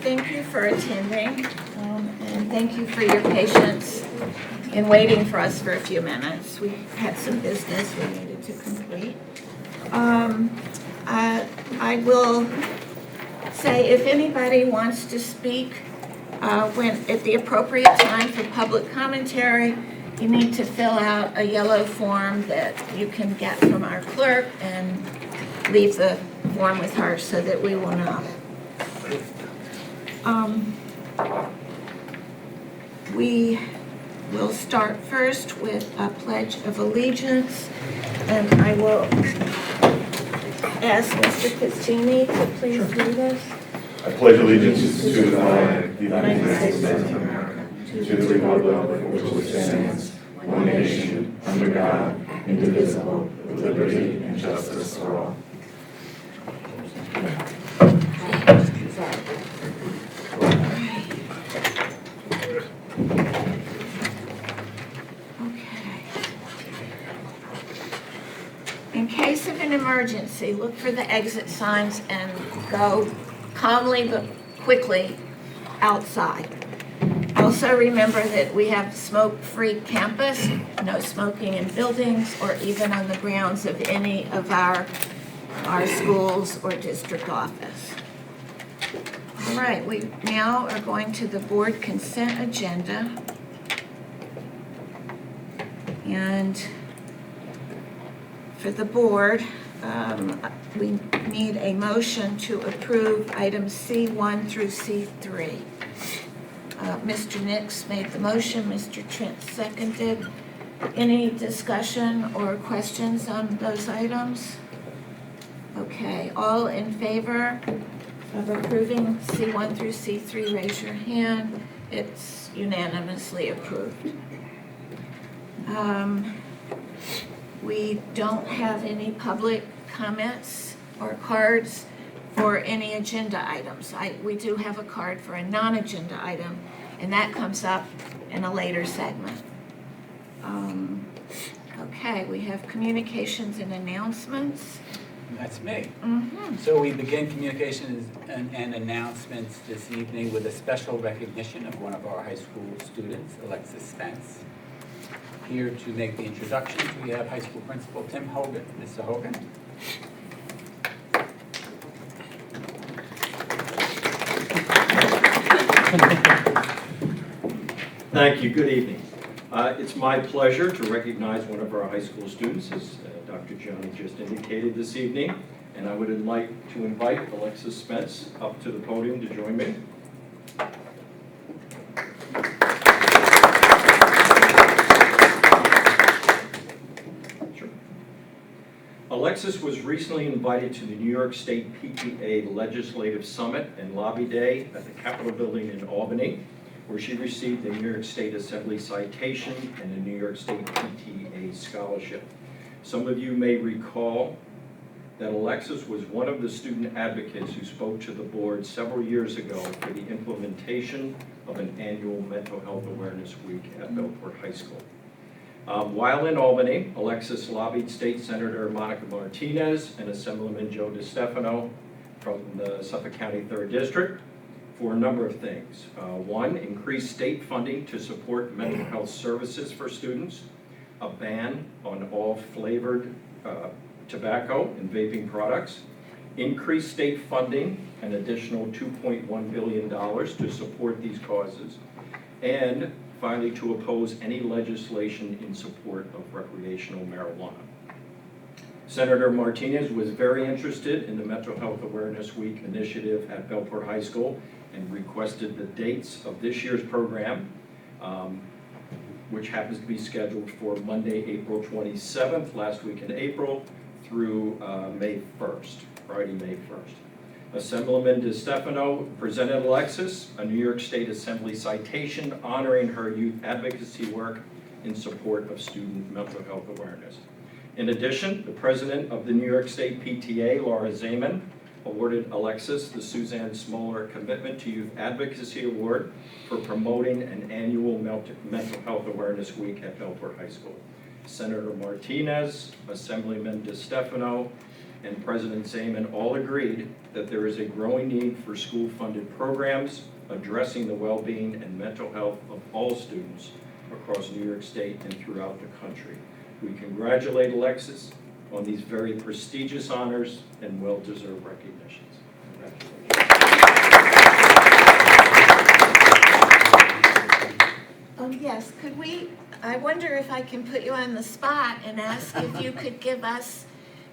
thank you for attending, and thank you for your patience in waiting for us for a few minutes. We had some business we needed to complete. I will say if anybody wants to speak when at the appropriate time for public commentary, you need to fill out a yellow form that you can get from our clerk and leave the form with her so that we will know. We will start first with a Pledge of Allegiance, and I will ask Mr. Pizzini to please lead us. I pledge allegiance to the flag of the United States of America, to the republic for which it stands, one nation, under God, indivisible, with liberty and justice for all. In case of an emergency, look for the exit signs and go calmly but quickly outside. Also remember that we have smoke-free campus, no smoking in buildings or even on the grounds of any of our schools or district office. All right, we now are going to the board consent agenda. And for the board, we need a motion to approve items C1 through C3. Mr. Nix made the motion, Mr. Trent seconded. Any discussion or questions on those items? Okay, all in favor of approving C1 through C3, raise your hand. It's unanimously approved. We don't have any public comments or cards for any agenda items. We do have a card for a non-agenda item, and that comes up in a later segment. Okay, we have communications and announcements. That's me. Mm-hmm. So we begin communications and announcements this evening with a special recognition of one of our high school students, Alexis Spence. Here to make the introductions, we have high school principal Tim Hogan. Mr. Hogan. Thank you. Good evening. It's my pleasure to recognize one of our high school students, as Dr. Johnny just indicated this evening, and I would like to invite Alexis Spence up to the podium to join me. Alexis was recently invited to the New York State PTA Legislative Summit and Lobby Day at the Capitol Building in Albany, where she received a New York State Assembly citation and a New York State PTA scholarship. Some of you may recall that Alexis was one of the student advocates who spoke to the board several years ago for the implementation of an annual Mental Health Awareness Week at Belport High School. While in Albany, Alexis lobbied State Senator Monica Martinez and Assemblyman Joe DeStefano from the Suffolk County 3rd District for a number of things. One, increased state funding to support mental health services for students, a ban on all flavored tobacco and vaping products, increased state funding, an additional $2.1 billion to support these causes, and finally, to oppose any legislation in support of recreational marijuana. Senator Martinez was very interested in the Mental Health Awareness Week initiative at Belport High School and requested the dates of this year's program, which happens to be scheduled for Monday, April 27th, last week in April, through May 1st, Friday, May 1st. Assemblyman DeStefano presented Alexis a New York State Assembly citation honoring her youth advocacy work in support of student mental health awareness. In addition, the president of the New York State PTA, Laura Zaman, awarded Alexis the Suzanne Smoller Commitment to Youth Advocacy Award for promoting an annual Mental Health Awareness Week at Belport High School. Senator Martinez, Assemblyman DeStefano, and President Zeman all agreed that there is a growing need for school-funded programs addressing the well-being and mental health of all students across New York State and throughout the country. We congratulate Alexis on these very prestigious honors and well-deserved recognitions. Yes, I wonder if I can put you on the spot and ask if you could give us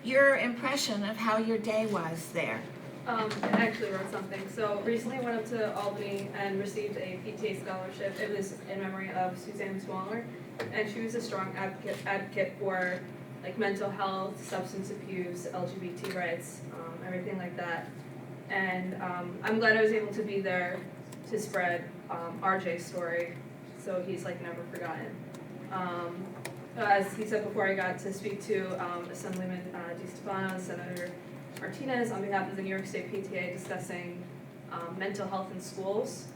your impression of how your day was there. I actually wrote something. So recently I went up to Albany and received a PTA scholarship. It was in memory of Suzanne Smaller, and she was a strong advocate for like mental health, substance abuse, LGBT rights, everything like that. And I'm glad I was able to be there to spread RJ's story, so he's like never forgotten. As he said before, I got to speak to Assemblyman DiStefano, Senator Martinez on behalf of the New York State PTA discussing mental health in schools.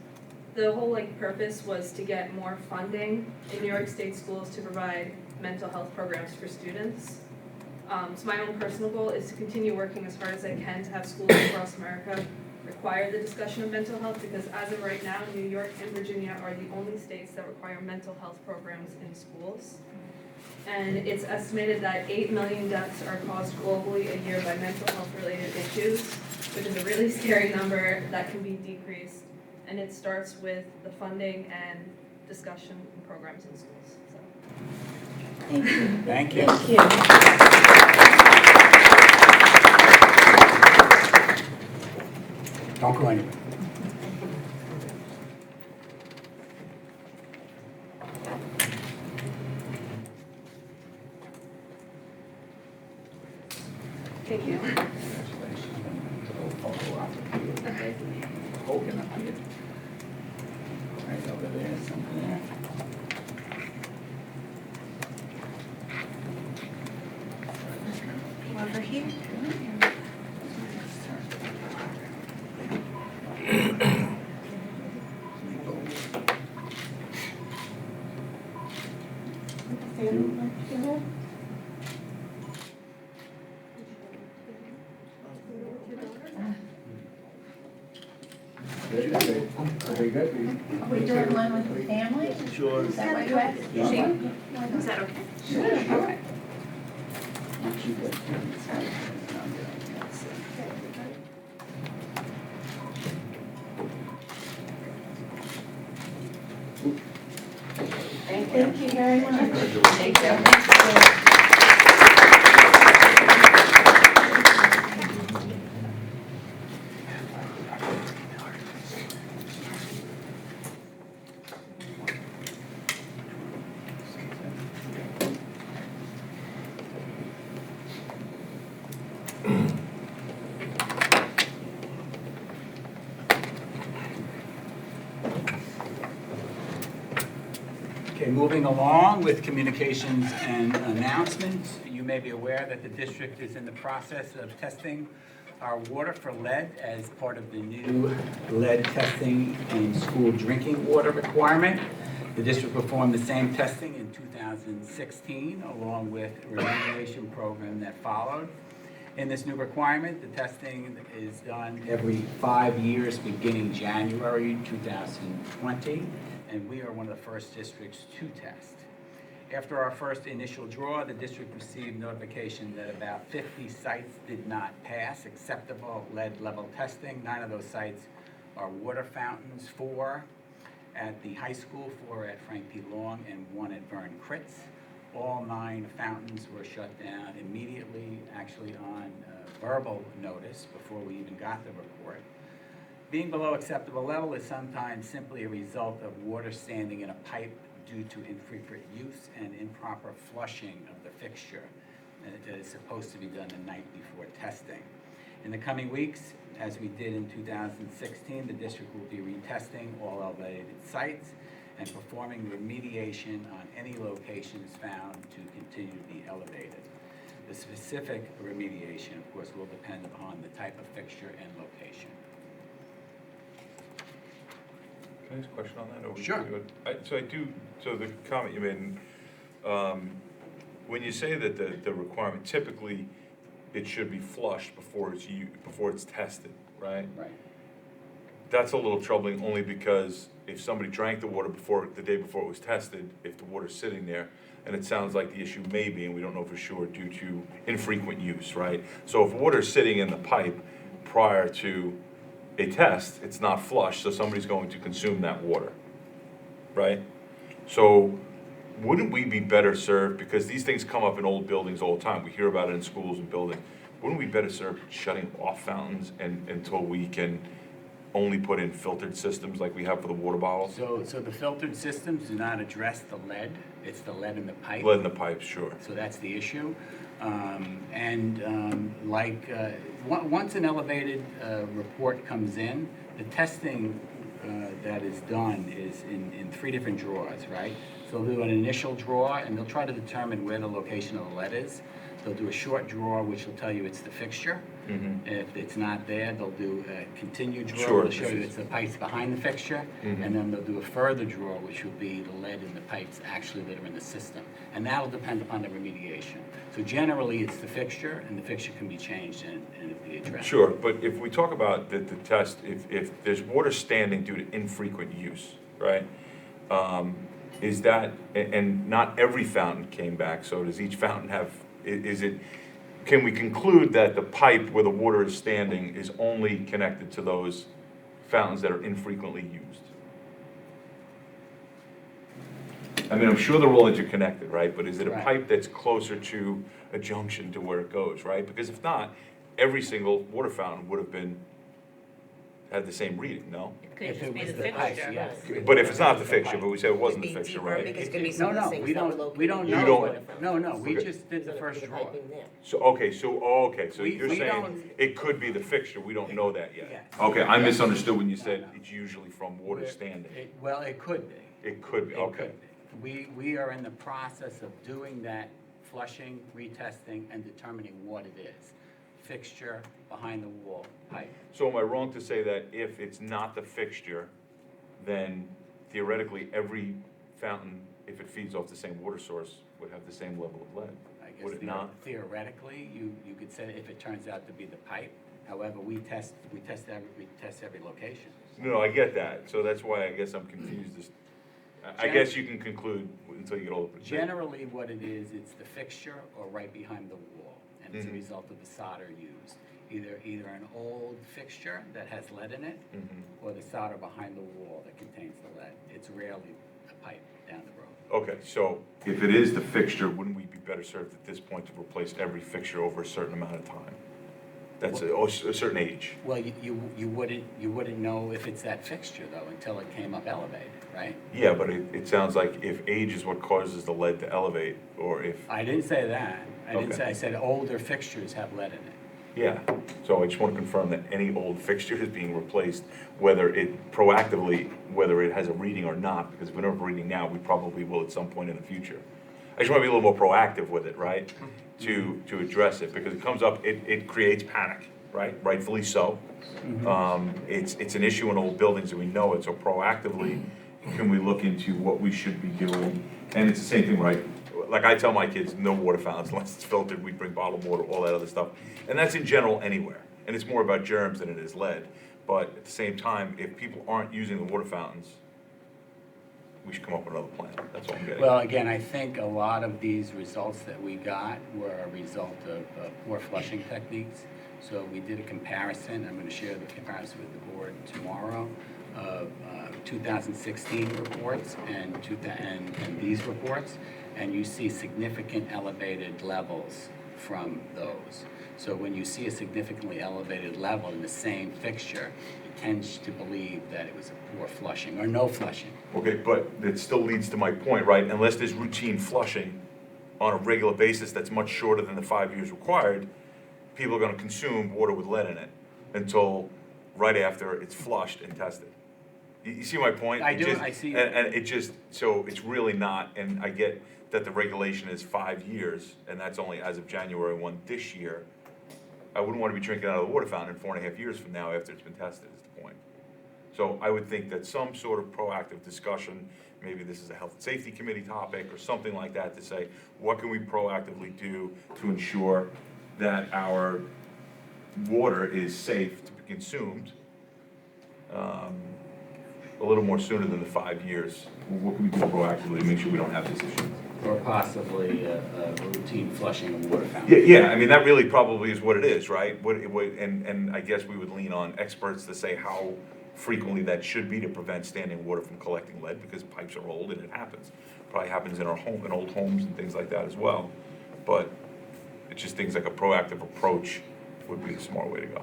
The whole purpose was to get more funding in New York State schools to provide mental health programs for students. So my own personal goal is to continue working as hard as I can to have schools across America require the discussion of mental health, because as of right now, New York and Virginia are the only states that require mental health programs in schools. And it's estimated that 8 million deaths are caused globally a year by mental health related issues, which is a really scary number that can be decreased. And it starts with the funding and discussion and programs in schools. So. Thank you. Thank you. Thank you. Don't go anywhere. Thank you. Okay. Hogan up here. Right over there, something there. Over here. Very good. Are we doing one with the family? Sure. Is that what you asked? Is that okay? Okay. Thank you very much. Thank you. Okay, moving along with communications and announcements, you may be aware that the district is in the process of testing our water for lead as part of the new lead testing in school drinking water requirement. The district performed the same testing in 2016 along with a remediation program that followed. In this new requirement, the testing is done every 5 years beginning January 2020. And we are one of the first districts to test. After our first initial draw, the district received notification that about 50 sites did not pass acceptable lead level testing. 9 of those sites are water fountains, 4 at the high school, 4 at Frank P. Long, and 1 at Vern Kritz. All 9 fountains were shut down immediately, actually on verbal notice before we even got the report. Being below acceptable level is sometimes simply a result of water standing in a pipe due to infrequent use and improper flushing of the fixture. And it is supposed to be done the night before testing. In the coming weeks, as we did in 2016, the district will be retesting all elevated sites and performing remediation on any locations found to continue to be elevated. The specific remediation, of course, will depend upon the type of fixture and location. Can I ask a question on that? Or Sure. So the comment you made, when you say that the requirement, typically, it should be flushed before it's tested, right? Right. That's a little troubling only because if somebody drank the water the day before it was tested, if the water's sitting there, and it sounds like the issue may be, and we don't know for sure, due to infrequent use, right? So if water's sitting in the pipe prior to a test, it's not flushed, so somebody's going to consume that water, right? So wouldn't we be better served, because these things come up in old buildings all the time, we hear about it in schools and buildings, wouldn't we be better served shutting off fountains until we can only put in filtered systems like we have for the water bottles? So the filtered systems do not address the lead, it's the lead in the pipe. Lead in the pipes, sure. So that's the issue. Once an elevated report comes in, the testing that is done is in 3 different drawers, right? So they'll do an initial draw, and they'll try to determine where the location of the lead is. They'll do a short draw, which will tell you it's the fixture. If it's not there, they'll do a continued draw. Sure. They'll show you it's the pipes behind the fixture, and then they'll do a further draw, which will be the lead in the pipes actually that are in the system. And that'll depend upon the remediation. So generally, it's the fixture, and the fixture can be changed and it'll be addressed. Sure, but if we talk about the test, if there's water standing due to infrequent use, right? Is that, and not every fountain came back, so does each fountain have, can we conclude that the pipe where the water is standing is only connected to those fountains that are infrequently used? I mean, I'm sure they're all interconnected, right? But is it a Right. pipe that's closer to a junction to where it goes, right? Because if not, every single water fountain would have had the same reading, no? It could If just it be was the the pipe, fixture. yes. But if it's not the fixture, but we said it wasn't the It'd be fixture, deeper right? because it's gonna be No, some of the no, things we that were don't located. You know. don't- what- No, we Okay. just did the first draw. So, okay, so We- you're we saying don't- it could be the fixture, we don't know that yet? Yes. Okay, I misunderstood when you No, said no. it's usually from water standing. Well, it could be. It could be, It okay. could be. We are in the process of doing that, flushing, retesting, and determining what it is. Fixture, behind the wall, pipe. So am I wrong to say that if it's not the fixture, then theoretically every fountain, if it feeds off the same water source, would have the same level of lead? I guess Would it not? Theoretically, you could say if it turns out to be the pipe. However, we test every location. No, I get that, so that's why I guess I'm confused. I guess you can conclude until you get all the. Generally, what it is, it's the fixture or right behind the wall, and it's a Mhm. result of the solder used. Either an old fixture that has lead in it, Mhm. or the solder behind the wall that contains the lead. It's rarely a pipe down the road. Okay, so if it is the fixture, wouldn't we be better served at this point to replace every fixture over a certain amount of time? That's a certain age. Well, you wouldn't know if it's that fixture though until it came up elevated, right? Yeah, but it sounds like if age is what causes the lead to elevate, or if, I didn't say that. Okay. I said older fixtures have lead in it. yeah. So I just want to confirm that any old fixture is being replaced, whether it has a reading or not, because if we don't have a reading now, we probably will at some point in the future. I just want to be a little more proactive with it, right? To address it, because it comes up, it creates panic, right? Rightfully so. It's an issue in old buildings and we know it, so proactively, can we look into what we should be doing? And it's the same thing, right? Like I tell my kids, no water fountains unless it's filtered, we bring bottled water, all that other stuff. And that's in general anywhere, and it's more about germs than it is lead. But at the same time, if people aren't using the water fountains, we should come up with another plan, that's all I'm getting. Well, again, I think a lot of these results that we got were a result of poor flushing techniques. So we did a comparison, I'm going to share the comparison with the board tomorrow, of 2016 reports and these reports, and you see significant elevated levels from those. So when you see a significantly elevated level in the same fixture, it tends to believe that it was a poor flushing or no flushing. Okay, but it still leads to my point, right? Unless there's routine flushing on a regular basis that's much shorter than the 5 years required, people are gonna consume water with lead in it until right after it's flushed and tested. You see my point? I It do, just- I see. And it just, so it's really not, and I get that the regulation is 5 years, and that's only as of January 1 this year. I wouldn't wanna be drinking out of the water fountain in 4.5 years from now after it's been tested, is the point. So I would think that some sort of proactive discussion, maybe this is a health and safety committee topic or something like that, to say, what can we proactively do to ensure that our water is safe to be consumed, a little more sooner than the 5 years. What can we do proactively to make sure we don't have this issue? Or possibly a routine flushing of water Yeah, fountains. yeah, I mean, that really probably is what it is, right? And I guess we would lean on experts to say how frequently that should be to prevent standing water from collecting lead, because pipes are old and it happens. Probably happens in in old homes and things like that as well. But it's just things like a proactive approach would be the smart way to go.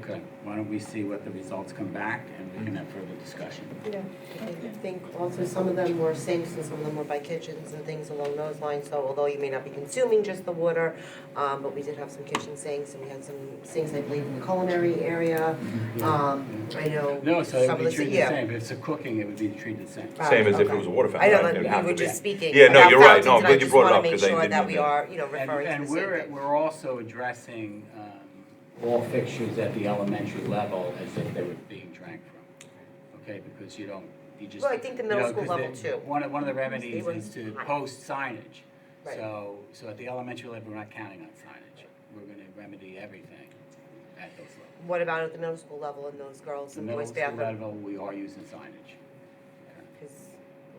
Okay, why don't we see what the results come back and we can have further discussion. Yeah, I think also some of them were sinks and some of them were by kitchens and things along those lines. So although you may not be consuming just the water, but we did have some kitchen sinks and we had some sinks, I believe, in the culinary area. I know. No, so it some would of be the treated the same. If it's a cooking, it would be treated the same. Same as if okay. it was a water I fountain. know right? that It would we have were to be. just speaking Yeah, no, about you're right. No, fountains, and glad you brought it up, I because just I want to make sure didn't that mean we are, you know, referring to And the same thing. we're also addressing all fixtures at the elementary level as if they were being drank from. Okay, because you just. Well, I think the middle school level too. One of the remedies They is to were- post signage. Right. So at the elementary level, we're not counting on signage. We're gonna remedy everything at those levels. What about at the middle school level in those girls The and middle boys school bathroom? level, we are using signage. 'Cause,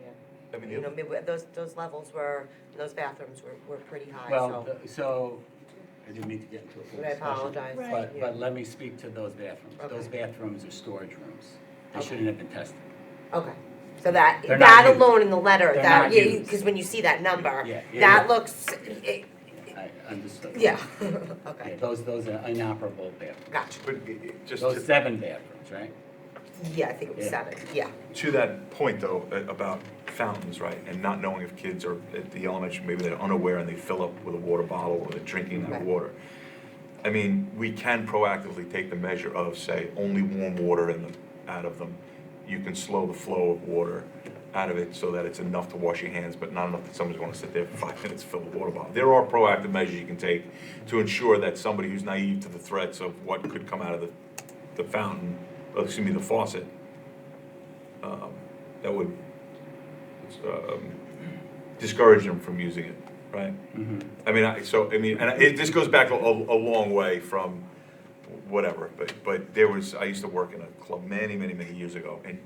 yeah. I mean, You know, those levels were, those bathrooms were pretty high, Well, so. so, I didn't mean to get into a full I discussion. apologize. Right. Yeah. But let me speak to those bathrooms. Okay. Those bathrooms are storage rooms. They Okay. shouldn't have been tested. Okay, so that, They're not that used. alone in the letter, They're that, not yeah, used. because when you see that number, Yeah, yeah, that yeah. looks, I understood. yeah, Yeah, okay, those are inoperable bathrooms. gotcha. But just Those 7 bathrooms, right? Yeah, I think it was Yeah. 7, yeah. to that point though, about fountains, right? And not knowing if kids are at the elementary, maybe they're unaware and they fill up with a water bottle or they're drinking that Right. water. I mean, we can proactively take the measure of, say, only warm water out of them. You can slow the flow of water out of it so that it's enough to wash your hands, but not enough that somebody's gonna sit there for 5 minutes, fill the water bottle. There are proactive measures you can take to ensure that somebody who's naive to the threats of what could come out of the fountain, the faucet, that would discourage them from using it, right? I mean, this goes back a long way from whatever, but I used to work in a club many years ago, and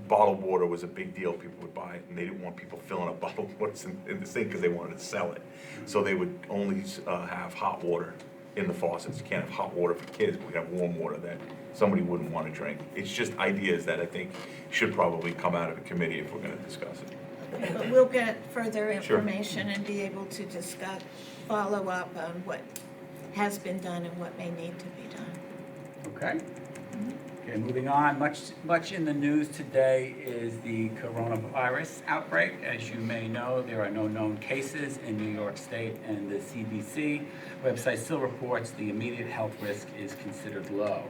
bottled water was a big deal. People would buy it, and they didn't want people filling up bottled water in the sink because they wanted to sell it. So they would only have hot water in the faucets. You can't have hot water for kids, but we have warm water that somebody wouldn't want to drink. It's just ideas that I think should probably come out of the committee if we're going to discuss it. But we'll get further Sure. information and be able to discuss, follow up on what has been done and what may need to be done. Okay. Okay, moving on. Much in the news today is the coronavirus outbreak. As you may know, there are no known cases in New York State, and the CDC website still reports the immediate health risk is considered low.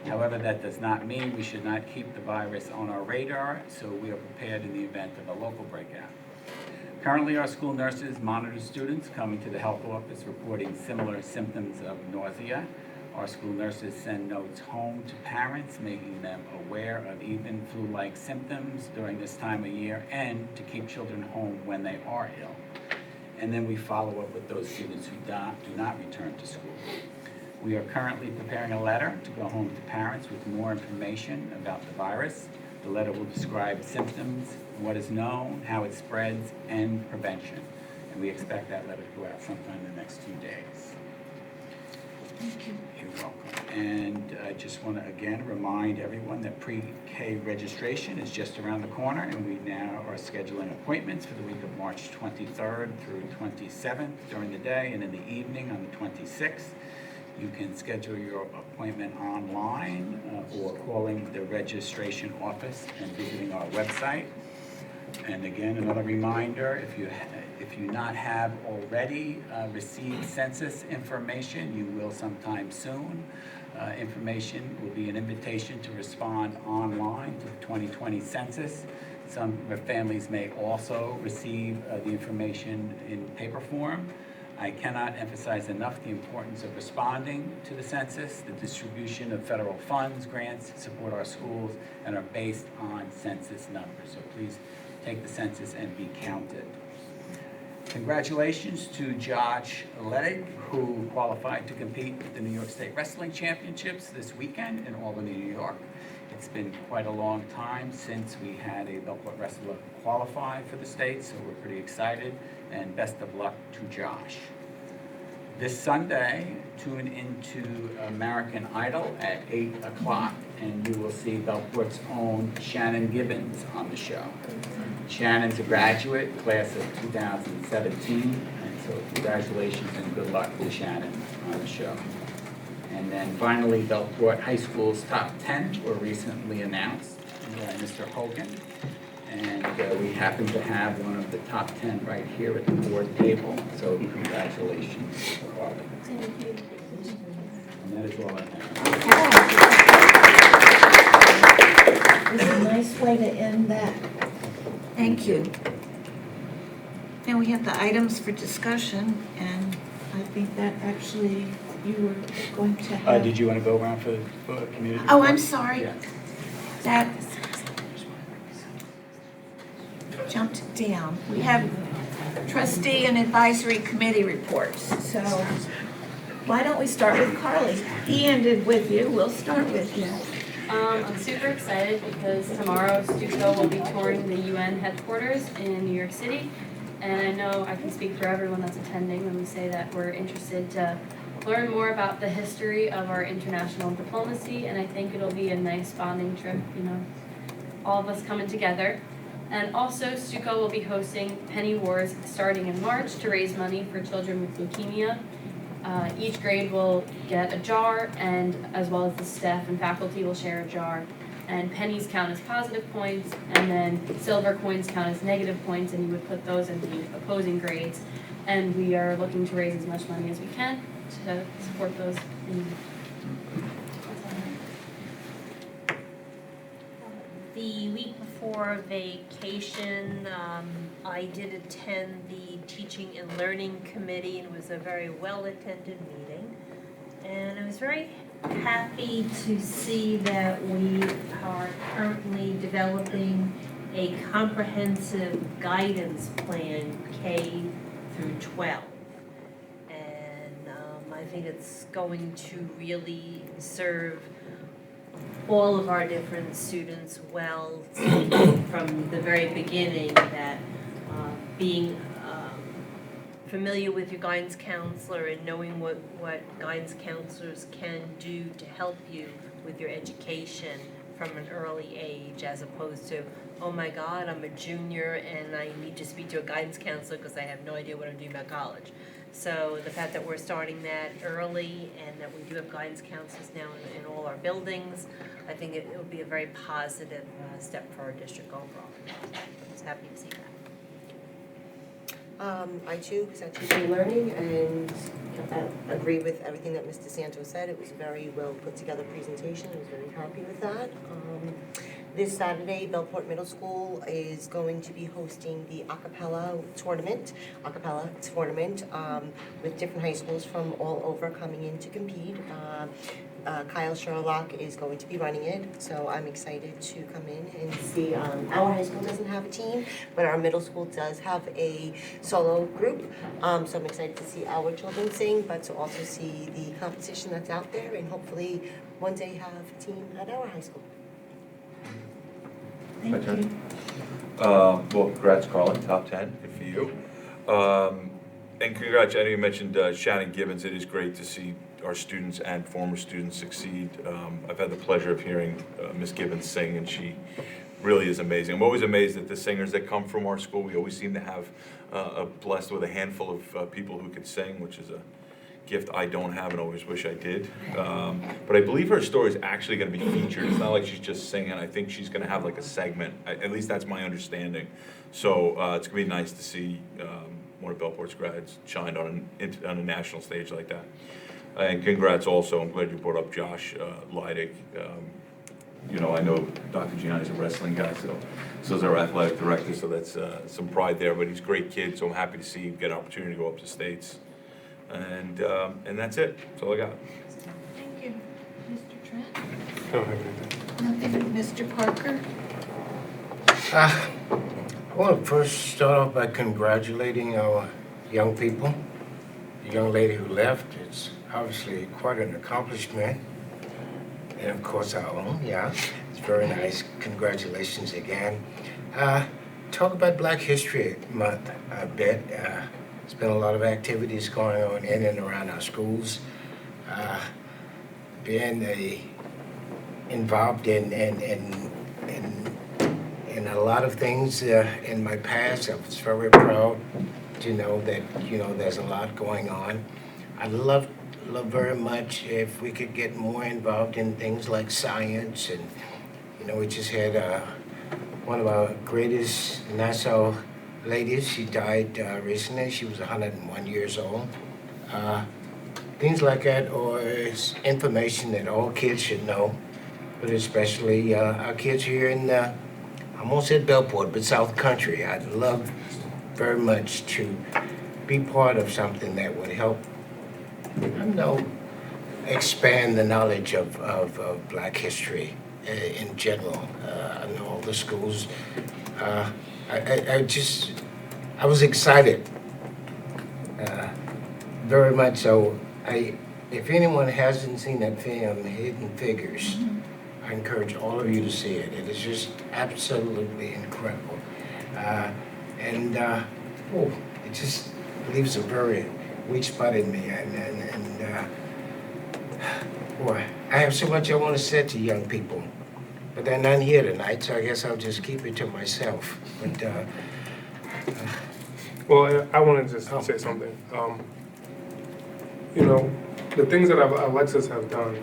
However, that does not mean we should not keep the virus on our radar, so we are prepared in the event of a local breakout. Currently, our school nurses monitor students coming to the health office reporting similar symptoms of nausea. Our school nurses send notes home to parents, making them aware of even flu-like symptoms during this time of year and to keep children home when they are ill. And then we follow up with those students who do not return to school. We are currently preparing a letter to go home to parents with more information about the virus. The letter will describe symptoms, what is known, how it spreads, and prevention. And we expect that letter to go out sometime in the next 2 days. Thank you. You're welcome. And I just want to again remind everyone that pre-K registration is just around the corner, and we now are scheduling appointments for the week of March 23rd through 27th during the day, and in the evening on the 26th. You can schedule your appointment online or calling the registration office and visiting our website. And again, another reminder, if you not have already received census information, you will sometime soon. Information will be an invitation to respond online to the 2020 census. Some families may also receive the information in paper form. I cannot emphasize enough the importance of responding to the census. The distribution of federal funds, grants support our schools and are based on census numbers. So please take the census and be counted. Congratulations to Josh Ledig, who qualified to compete at the New York State Wrestling Championships this weekend in Albany, New York. It's been quite a long time since we had a Bellport wrestler qualify for the state, so we're pretty excited, and best of luck to Josh. This Sunday, tune into American Idol at 8 o'clock, and you will see Bellport's own Shannon Gibbons on the show. Shannon's a graduate, class of 2017, and so congratulations and good luck to Shannon on the show. And then finally, Bellport High School's top 10 were recently announced by Mr. Hogan. And we happen to have one of the top 10 right here at the board table, so congratulations. Thank you. And that is all I have. It's a nice way to end that. Thank you. Now we have the items for discussion, and I think that actually you were going to have. Did you want to go around for community? Oh, I'm sorry. Yeah. That jumped down. We have trustee and advisory committee reports. So why don't we start with Carly? He ended with you. We'll start with you. I'm super excited because tomorrow Stuco will be touring the UN headquarters in New York City. And I know I can speak for everyone that's attending when we say that we're interested to learn more about the history of our international diplomacy. And I think it'll be a nice bonding trip, you know, all of us coming together. And also, Stuco will be hosting Penny Wars starting in March to raise money for children with leukemia. Each grade will get a jar, and as well as the staff and faculty will share a jar. And pennies count as positive points, and then silver coins count as negative points, and you would put those in the opposing grades. And we are looking to raise as much money as we can to support those in need. The week before vacation, I did attend the Teaching and Learning Committee, and it was a very well-attended meeting. And I was very happy to see that we are currently developing a comprehensive guidance plan K through 12. And I think it's going to really serve all of our different students well from the very beginning, that being familiar with your guidance counselor and knowing what guidance counselors can do to help you with your education from an early age, as opposed to, oh my God, I'm a junior and I need to speak to a guidance counselor because I have no idea what I'm doing about college. So the fact that we're starting that early and that we do have guidance counselors now in all our buildings, I think it will be a very positive step for our district overall. I was happy to see that. I too was at Teaching and Learning, and I agree with everything that Mr. Santos said. It was a very well put together presentation. I was very happy with that. This Saturday, Bellport Middle School is going to be hosting the Acapella Tournament, with different high schools from all over coming in to compete. Kyle Sherlock is going to be running it, so I'm excited to come in and see. Our high school doesn't have a team, but our middle school does have a solo group, so I'm excited to see our children sing, but to also see the competition that's out there, and hopefully one day have a team at our high school. Thank you. Well, congrats, Carlin, top 10, good for you. And congrats, I know you mentioned Shannon Gibbons. It is great to see our students and former students succeed. I've had the pleasure of hearing Miss Gibbons sing, and she really is amazing. I'm always amazed at the singers that come from our school. We always seem to have blessed with a handful of people who can sing, which is a gift I don't have and always wish I did. But I believe her story is actually going to be featured. It's not like she's just singing. I think she's going to have like a segment. At least that's my understanding. So it's going to be nice to see one of Bellport's grads shine on a national stage like that. And congrats also. I'm glad you brought up Josh Leidig. You know, I know Dr. Gianni's a wrestling guy, so is our athletic director, so that's some pride there. But he's a great kid, so I'm happy to see him get an opportunity to go up to states. And that's it. That's all I got. Thank you. Mr. Trent? Don't have anything. Nothing. Mr. Parker? I want to first start off by congratulating our young people. The young lady who left, it's obviously quite an accomplishment. And of course our own, yeah. It's very nice. Congratulations again. Talk about Black History Month a bit. There's been a lot of activities going on in and around our schools. Being involved in a lot of things in my past, I was very proud to know that, there's a lot going on. I'd love very much if we could get more involved in things like science. And, we just had one of our greatest Nassau ladies. She died recently. She was 101 years old. Things like that, or information that all kids should know, but especially our kids here in, I almost said Bellport, but South Country. I'd love very much to be part of something that would help, expand the knowledge of Black history in general. I know all the schools. I was excited, very much so. If anyone hasn't seen that film, Hidden Figures, I encourage all of you to see it. It is just absolutely incredible. It just leaves a very weak spot in me. Boy, I have so much I want to say to young people, but they're not here tonight, so I guess I'll just keep it to myself. But Well, I want to just say something. The things that Alexis have done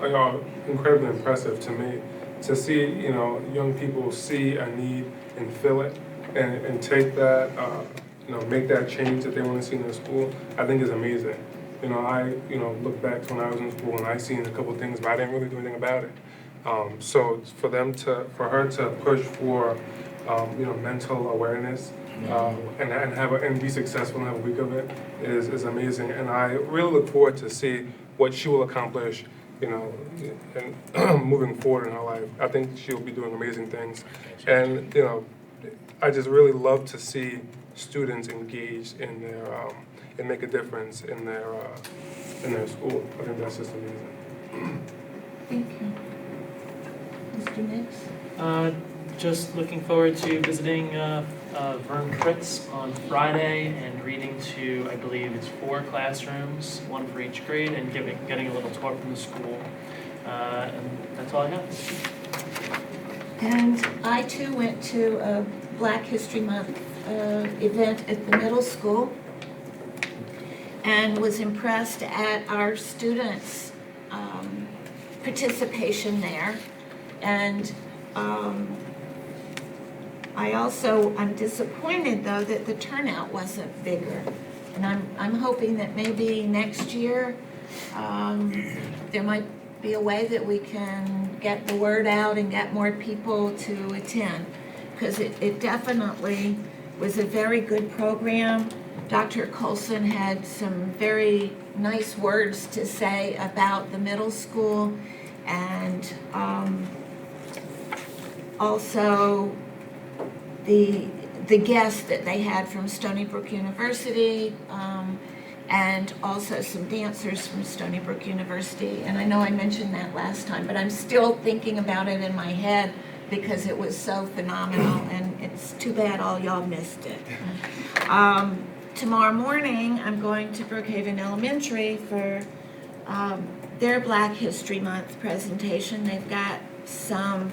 are incredibly impressive to me. To see, young people see a need and fill it, and take that, make that change that they want to see in their school, I think is amazing. I look back to when I was in school and I seen a couple of things, but I didn't really do anything about it. So for her to push for, mental awareness, and be successful and have a week of it is amazing. And I really look forward to see what she will accomplish, and moving forward in her life. I think she'll be doing amazing things. And, I just really love to see students engaged in their, and make a difference in their school. I think that's just amazing. Thank you. Mr. Nix? Just looking forward to visiting Vern Kritz on Friday and reading to, I believe it's 4 classrooms, 1 for each grade, and getting a little tour from the school. And that's all I have. And I too went to a Black History Month event at the middle school and was impressed at our students' participation there. And I'm disappointed though that the turnout wasn't bigger. And I'm hoping that maybe next year there might be a way that we can get the word out and get more people to attend, because it definitely was a very good program. Dr. Colson had some very nice words to say about the middle school, and also the guests that they had from Stony Brook University, and also some dancers from Stony Brook University. And I know I mentioned that last time, but I'm still thinking about it in my head because it was so phenomenal, and it's too bad all y'all missed it. Tomorrow morning, I'm going to Brookhaven Elementary for their Black History Month presentation. They've got some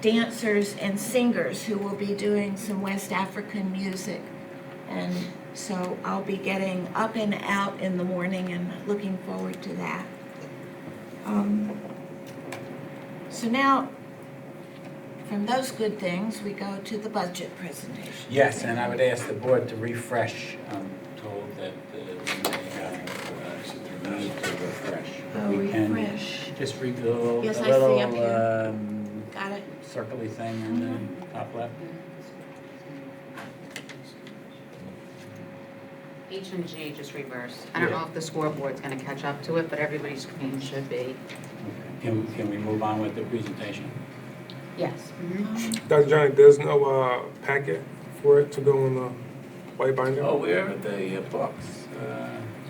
dancers and singers who will be doing some West African music. And so I'll be getting up and out in the morning and looking forward to that. So now, from those good things, we go to the budget presentation. Yes, and I would ask the board to refresh. I'm told that we may have need to refresh. We can Refresh. just read the little, Yes, the I see up little here. Got it. circle-y thing in the top left. H and G just reversed. I don't know if the scoreboard's gonna catch up to it, but everybody's screen should be. Can we move on with the presentation? Yes. Dr. Johnny, there's no packet for it to go on the white binder? Oh, where are the books?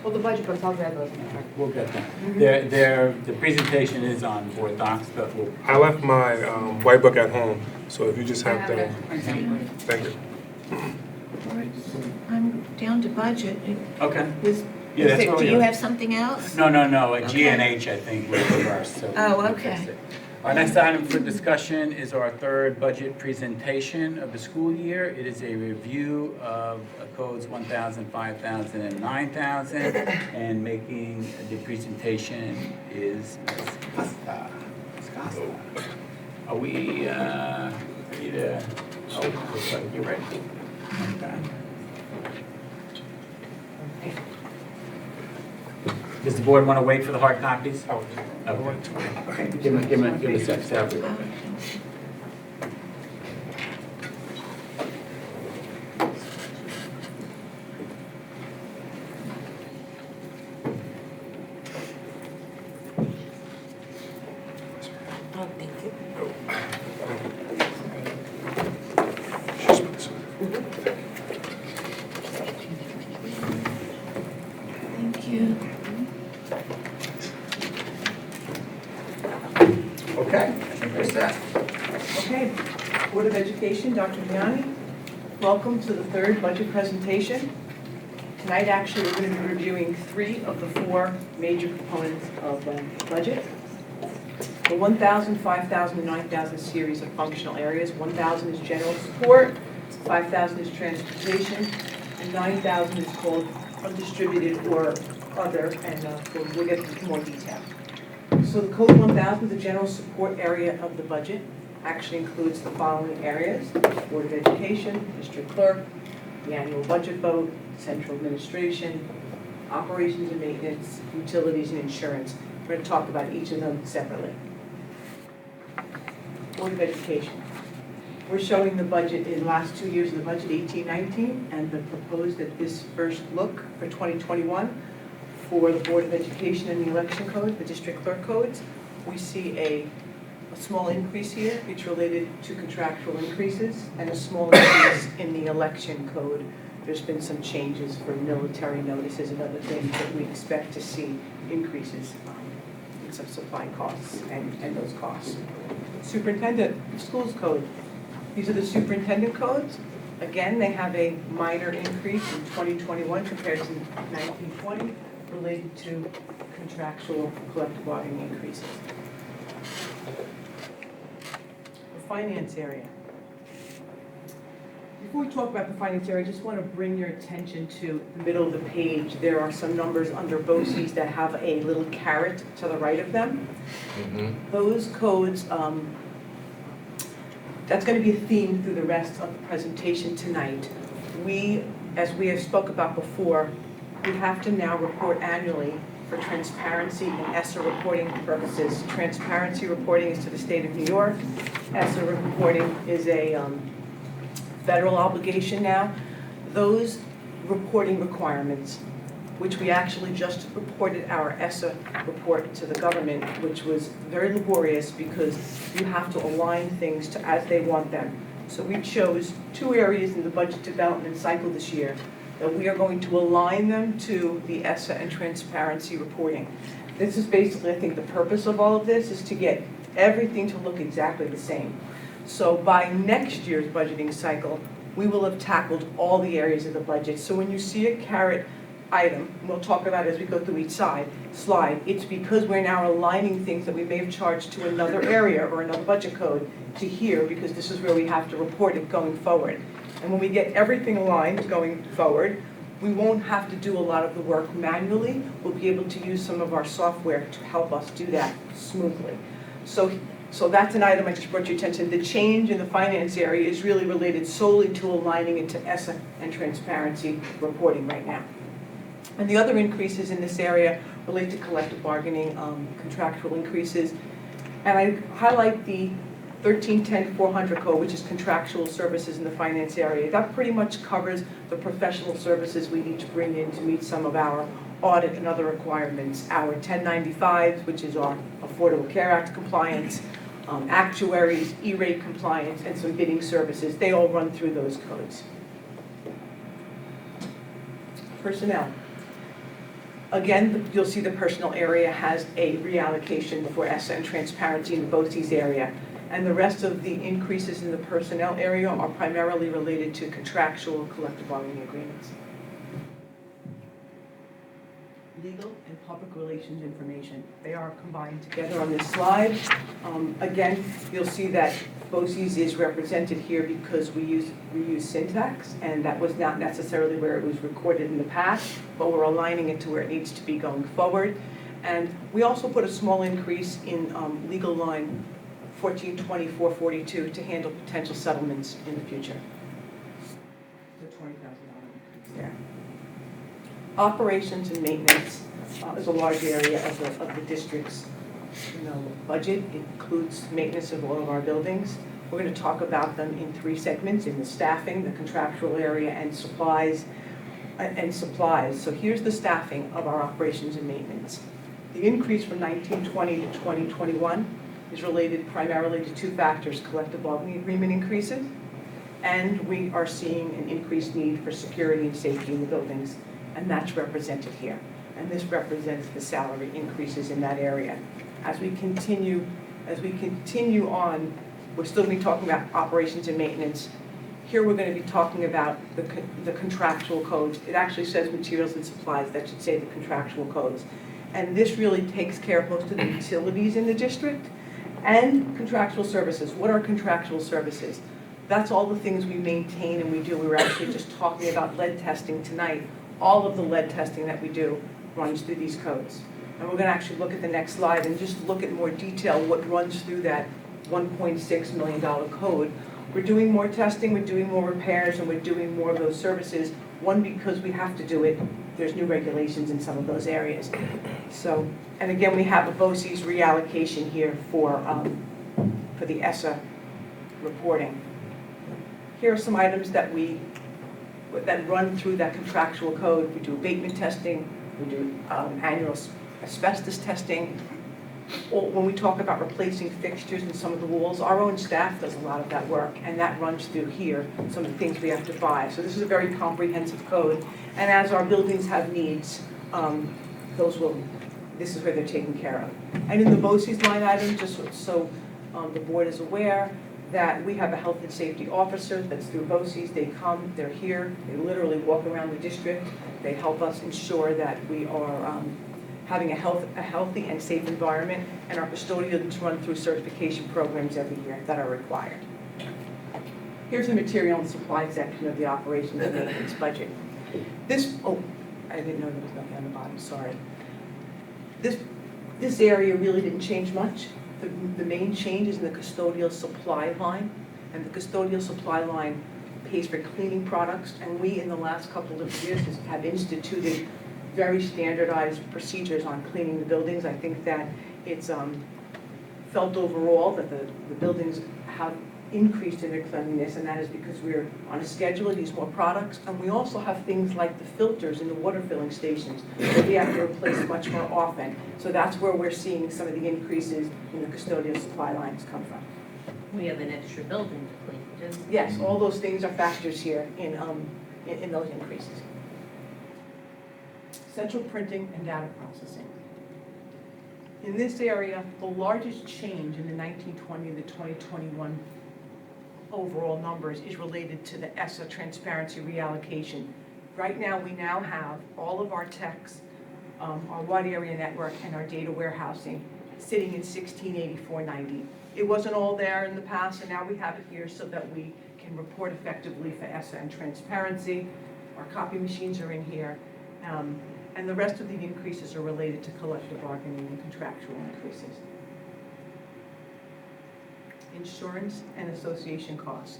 Well, the budget, but talk about those. We'll get them. The presentation is on board docs, but we'll. I left my white book at home, so if you just have have the, it. thank you. I'm down to budget. Okay. Is that's there- what Do we you are. have something else? No, Okay. G and H, I think, was reversed, so. Oh, we'll okay. fix it. Our next item for discussion is our third budget presentation of the school year. It is a review of codes 1,000, 5,000, and 9,000, and making the presentation is Ms. Costa. Ms. Costa. Are we ready to, oh, looks like you're ready. Okay. Does the board want to wait for the hard copies? Oh, Okay. Give me a sec. Oh, thank you. Thank you. Okay, I think we're set. Okay, Board of Education, Dr. Vianney, welcome to the third budget presentation. Tonight, actually, we're going to be reviewing 3 of the 4 major components of the budget. The 1,000, 5,000, and 9,000 series of functional areas. 1,000 is general support, 5,000 is transportation, and 9,000 is called undistributed or other, and we'll get into more detail. So the Code 1000, the general support area of the budget, actually includes the following areas: Board of Education, District Clerk, the annual budget vote, central administration, operations and maintenance, utilities and insurance. We're going to talk about each of them separately. Board of Education. We're showing the budget in the last 2 years of the budget, 18-19, and the proposed at this first look for 2021 for the Board of Education and the election code, the district clerk codes. We see a small increase here. It's related to contractual increases, and a small increase in the election code. There's been some changes for military notices and other things that we expect to see increases in some supply costs and those costs. Superintendent, schools code. These are the superintendent codes. Again, they have a minor increase in 2021 compared to 1920 related to contractual collective bargaining increases. The finance area. Before we talk about the finance area, I just want to bring your attention to the middle of the page. There are some numbers under BOCES that have a little caret to the right of them. Those codes, that's going to be a theme through the rest of the presentation tonight. As we have spoke about before, we have to now report annually for transparency and ESSA reporting purposes. Transparency reporting is to the state of New York. ESSA reporting is a federal obligation now. Those reporting requirements, which we actually just reported our ESSA report to the government, which was very laborious because you have to align things to as they want them. So we chose 2 areas in the budget development cycle this year that we are going to align them to the ESSA and transparency reporting. This is basically, I think, the purpose of all of this is to get everything to look exactly the same. So by next year's budgeting cycle, we will have tackled all the areas of the budget. So when you see a caret item, and we'll talk about it as we go through each slide, it's because we're now aligning things that we may have charged to another area or another budget code to here, because this is where we have to report it going forward. And when we get everything aligned going forward, we won't have to do a lot of the work manually. We'll be able to use some of our software to help us do that smoothly. So that's an item I just brought your attention. The change in the finance area is really related solely to aligning it to ESSA and transparency reporting right now. And the other increases in this area relate to collective bargaining, contractual increases. And I highlight the 1310-400 code, which is contractual services in the finance area. That pretty much covers the professional services we need to bring in to meet some of our audit and other requirements. Our 1095s, which is our Affordable Care Act compliance, actuaries, E-rate compliance, and some bidding services. They all run through those codes. personnel. Again, you'll see the personnel area has a reallocation for ESSA and transparency in the BOCES area. And the rest of the increases in the personnel area are primarily related to contractual collective bargaining agreements. Legal and public relations information, they are combined together on this slide. Again, you'll see that BOCES is represented here because we use syntax, and that was not necessarily where it was recorded in the past, but we're aligning it to where it needs to be going forward. And we also put a small increase in legal line 142442 to handle potential settlements in the future. The $20,000 increase there. Operations and maintenance is a large area of the district's budget. It includes maintenance of all of our buildings. We're going to talk about them in 3 segments: in the staffing, the contractual area, and supplies. So here's the staffing of our operations and maintenance. The increase from 1920 to 2021 is related primarily to 2 factors: collective bargaining agreement increases, and we are seeing an increased need for security and safety in the buildings, and that's represented here. And this represents the salary increases in that area. As we continue on, we're still going to be talking about operations and maintenance. Here we're going to be talking about the contractual codes. It actually says materials and supplies. That should say the contractual codes. And this really takes care of most of the utilities in the district. And contractual services. What are contractual services? That's all the things we maintain and we do. We were actually just talking about lead testing tonight. All of the lead testing that we do runs through these codes. And we're going to actually look at the next slide and just look at more detail what runs through that $1.6 million code. We're doing more testing, we're doing more repairs, and we're doing more of those services. One, because we have to do it. There's new regulations in some of those areas. So, and again, we have a BOCES reallocation here for the ESSA reporting. Here are some items that run through that contractual code. We do abatement testing, we do annual asbestos testing. When we talk about replacing fixtures in some of the walls, our own staff does a lot of that work, and that runs through here, some of the things we have to buy. So this is a very comprehensive code, and as our buildings have needs, this is where they're taken care of. And in the BOCES line item, just so the board is aware, that we have a health and safety officer that's through BOCES. They come, they're here, they literally walk around the district. They help us ensure that we are having a healthy and safe environment, and our custodians run through certification programs every year that are required. Here's the material and supply section of the operations and maintenance budget. I didn't know there was nothing on the bottom, sorry. This area really didn't change much. The main change is in the custodial supply line, and the custodial supply line pays for cleaning products, and we, in the last couple of years, have instituted very standardized procedures on cleaning the buildings. I think that it's felt overall that the buildings have increased in their cleanliness, and that is because we're on a schedule to use more products, and we also have things like the filters in the water filling stations that we have to replace much more often. So that's where we're seeing some of the increases in the custodial supply lines come from. We have an extra building to clean, too. Yes, all those things are factors here in those increases. Central printing and data processing. In this area, the largest change in the 1920 to 2021 overall numbers is related to the ESSA transparency reallocation. Right now, we now have all of our techs, our wide area network, and our data warehousing sitting in 1684.90. It wasn't all there in the past, and now we have it here so that we can report effectively for ESSA and transparency. Our copy machines are in here. And the rest of the increases are related to collective bargaining and contractual increases. Insurance and association costs.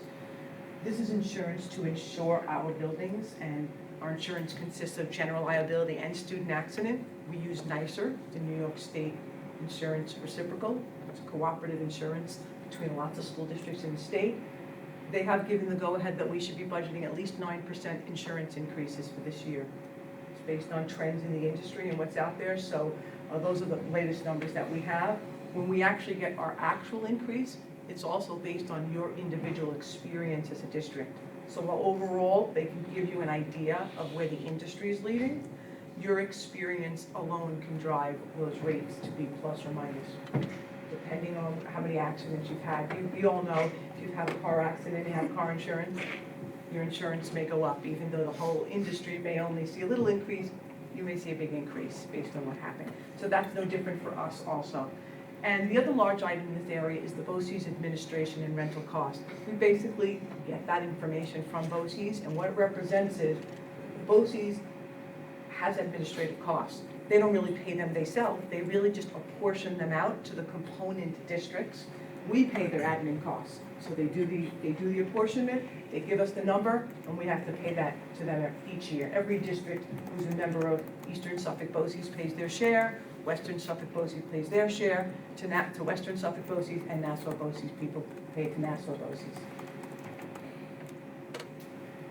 This is insurance to insure our buildings, and our insurance consists of general liability and student accident. We use NYSER, the New York State Insurance Reciprocal. It's cooperative insurance between lots of school districts in the state. They have given the go-ahead that we should be budgeting at least 9% insurance increases for this year. Based on trends in the industry and what's out there. So those are the latest numbers that we have. When we actually get our actual increase, it's also based on your individual experience as a district. So while overall, they can give you an idea of where the industry is leading, your experience alone can drive those rates to be plus or minus, depending on how many accidents you've had. We all know if you've had a car accident and you have car insurance, your insurance may go up, even though the whole industry may only see a little increase, you may see a big increase based on what happened. So that's no different for us also. And the other large item in this area is the BOCES administration and rental cost. We basically get that information from BOCES, and what it represents is BOCES has administrative costs. They don't really pay them themselves, they really just apportion them out to the component districts. We pay their admin costs. So they do the apportionment, they give us the number, and we have to pay that to them each year. Every district who's a member of Eastern Suffolk BOCES pays their share, Western Suffolk BOCES pays their share to Western Suffolk BOCES, and Nassau BOCES people pay to Nassau BOCES.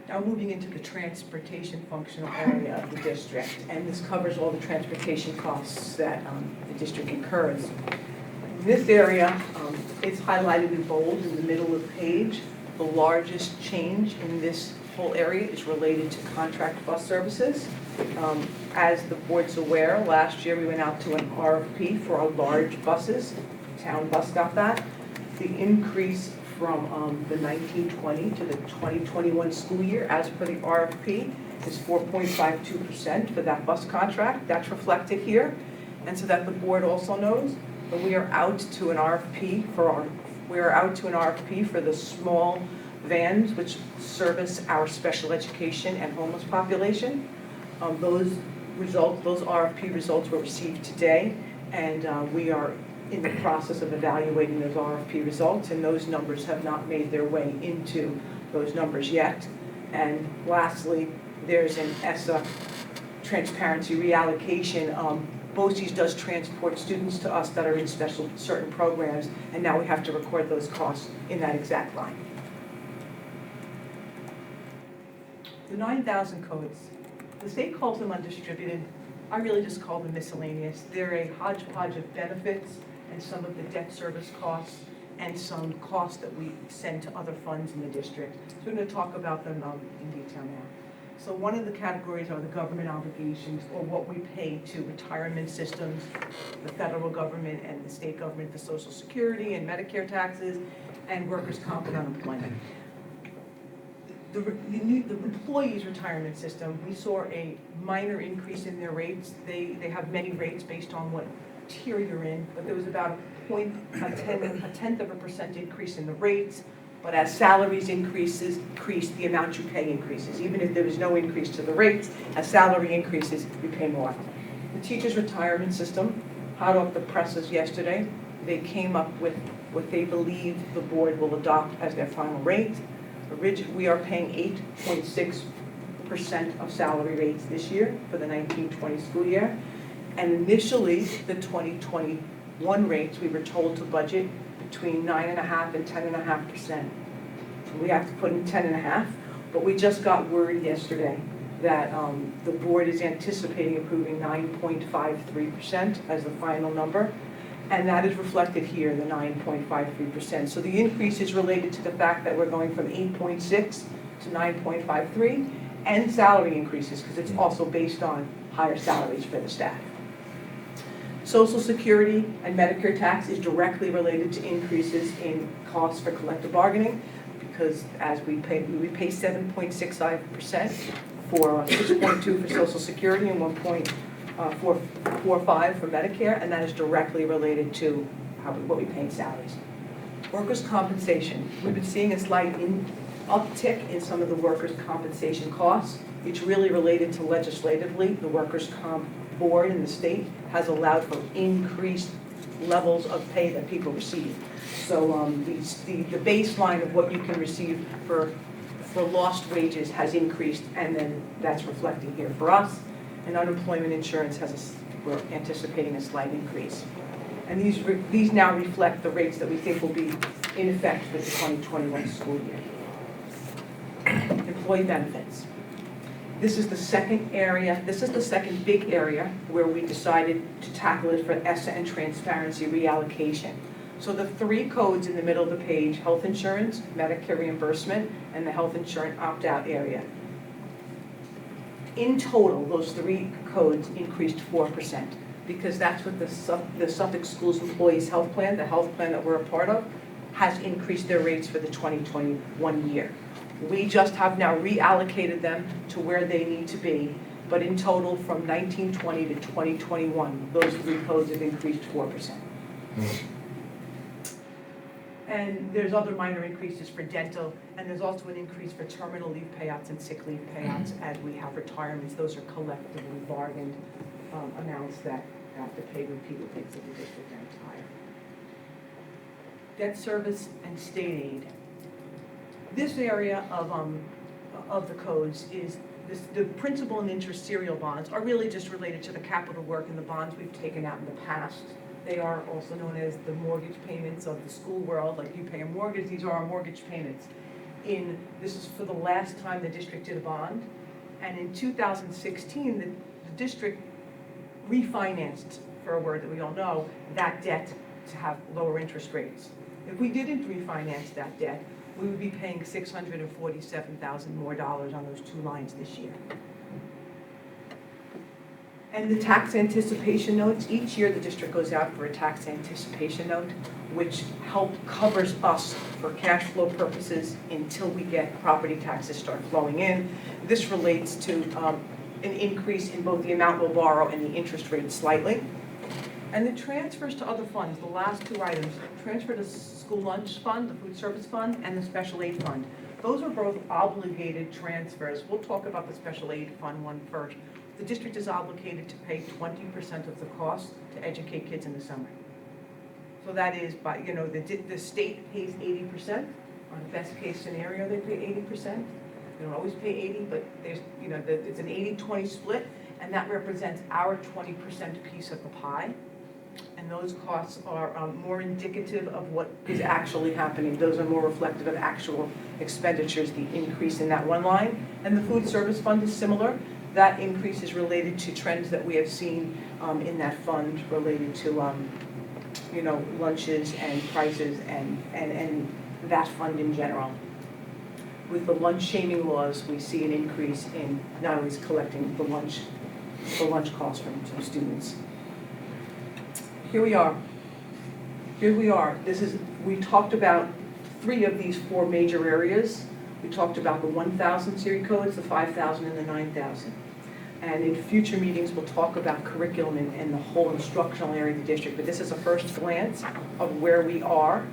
Now moving into the transportation functional area of the district, and this covers all the transportation costs that the district incurs. In this area, it's highlighted in bold in the middle of the page. The largest change in this whole area is related to contract bus services. As the board's aware, last year we went out to an RFP for our large buses. Town bus got that. The increase from the 1920 to the 2021 school year, as per the RFP, is 4.52% for that bus contract. That's reflected here. And so that the board also knows, that we are out to an RFP for the small vans which service our special education and homeless population. Those RFP results were received today, and we are in the process of evaluating those RFP results, and those numbers have not made their way into those numbers yet. And lastly, there's an ESSA transparency reallocation. BOCES does transport students to us that are in certain programs, and now we have to record those costs in that exact line. The 9,000 codes, the state calls them undistributed. I really just call them miscellaneous. They're a hodgepodge of benefits and some of the debt service costs and some costs that we send to other funds in the district. So we're going to talk about them in detail now. So one of the categories are the government obligations, or what we pay to retirement systems, the federal government and the state government for Social Security and Medicare taxes, and workers' comp and unemployment. The employees' retirement system, we saw a minor increase in their rates. They have many rates based on what tier you're in, but there was about a tenth of a percent increase in the rates. But as salaries increase, the amount you pay increases. Even if there was no increase to the rates, as salary increases, you pay more. The teachers' retirement system, hot off the presses yesterday, they came up with what they believe the board will adopt as their final rate. We are paying 8.6% of salary rates this year for the 1920 school year. And initially, the 2021 rates, we were told to budget between 9.5% and 10.5%. We have to put in 10.5%, but we just got word yesterday that the board is anticipating approving 9.53% as the final number, and that is reflected here in the 9.53%. So the increase is related to the fact that we're going from 8.6 to 9.53, and salary increases, because it's also based on higher salaries for the staff. Social Security and Medicare tax is directly related to increases in costs for collective bargaining, because as we pay 7.65% for 6.2 for Social Security and 1.45 for Medicare, and that is directly related to what we pay in salaries. Workers' compensation, we've been seeing a slight uptick in some of the workers' compensation costs. It's really related to legislatively, the workers' comp board in the state has allowed for increased levels of pay that people receive. So the baseline of what you can receive for lost wages has increased, and then that's reflecting here for us. And unemployment insurance we're anticipating a slight increase. And these now reflect the rates that we think will be in effect for the 2021 school year. Employee benefits. This is the second big area where we decided to tackle it for ESSA and transparency reallocation. So the three codes in the middle of the page, health insurance, Medicare reimbursement, and the health insurance opt-out area. In total, those three codes increased 4%, because that's what the Suffolk Schools Employees Health Plan, the health plan that we're a part of, has increased their rates for the 2021 year. We just have now reallocated them to where they need to be, but in total, from 1920 to 2021, those three codes have increased 4%. And there's other minor increases for dental, and there's also an increase for terminal leave payouts and sick leave payouts as we have retirements. Those are collectively bargained amounts that have to pay when people exit the district and retire. Debt service and state aid. This area of the codes is the principal and interest serial bonds are really just related to the capital work and the bonds we've taken out in the past. They are also known as the mortgage payments of the school world. Like you pay a mortgage, these are our mortgage payments. This is for the last time the district did a bond. And in 2016, the district refinanced, for a word that we all know, that debt to have lower interest rates. If we didn't refinance that debt, we would be paying $647,000 more on those two lines this year. And the tax anticipation notes, each year the district goes out for a tax anticipation note, which covers us for cash flow purposes until we get property taxes start flowing in. This relates to an increase in both the amount we'll borrow and the interest rate slightly. And the transfers to other funds, the last two items, transfer to school lunch fund, the food service fund, and the special aid fund. Those are both obligated transfers. We'll talk about the special aid fund one first. The district is obligated to pay 20% of the cost to educate kids in the summer. So that is by, the state pays 80%. On the best case scenario, they pay 80%. They don't always pay 80, but there's, it's an 80-20 split, and that represents our 20% piece of the pie. And those costs are more indicative of what is actually happening. Those are more reflective of actual expenditures, the increase in that one line. And the food service fund is similar. That increase is related to trends that we have seen in that fund related to, lunches and prices and that fund in general. With the lunch shaming laws, we see an increase in not only collecting the lunch costs from students. Here we are. We talked about three of these four major areas. We talked about the 1,000 series codes, the 5,000, and the 9,000. And in future meetings, we'll talk about curriculum and the whole instructional area of the district. But this is a first glance of where we are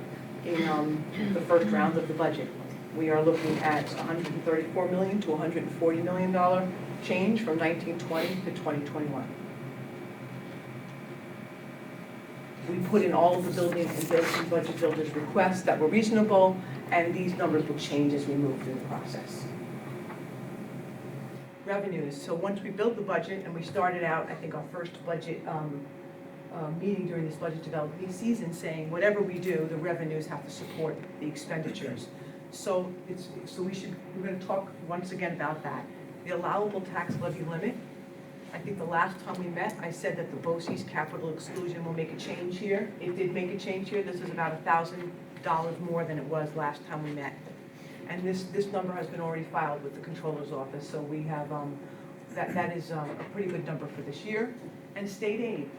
in the first round of the budget. We are looking at $134 million to $140 million change from 1920 to 2021. We put in all of the building and budget builders' requests that were reasonable, and these numbers will change as we move through the process. Revenues. So once we built the budget, and we started out, I think, our first budget meeting during this budget development season, saying whatever we do, the revenues have to support the expenditures. So we're going to talk once again about that. The allowable tax levy limit. I think the last time we met, I said that the BOCES capital exclusion will make a change here. It did make a change here. This is about $1,000 more than it was last time we met. And this number has been already filed with the Controller's Office, so we have, that is a pretty good number for this year. And state aid.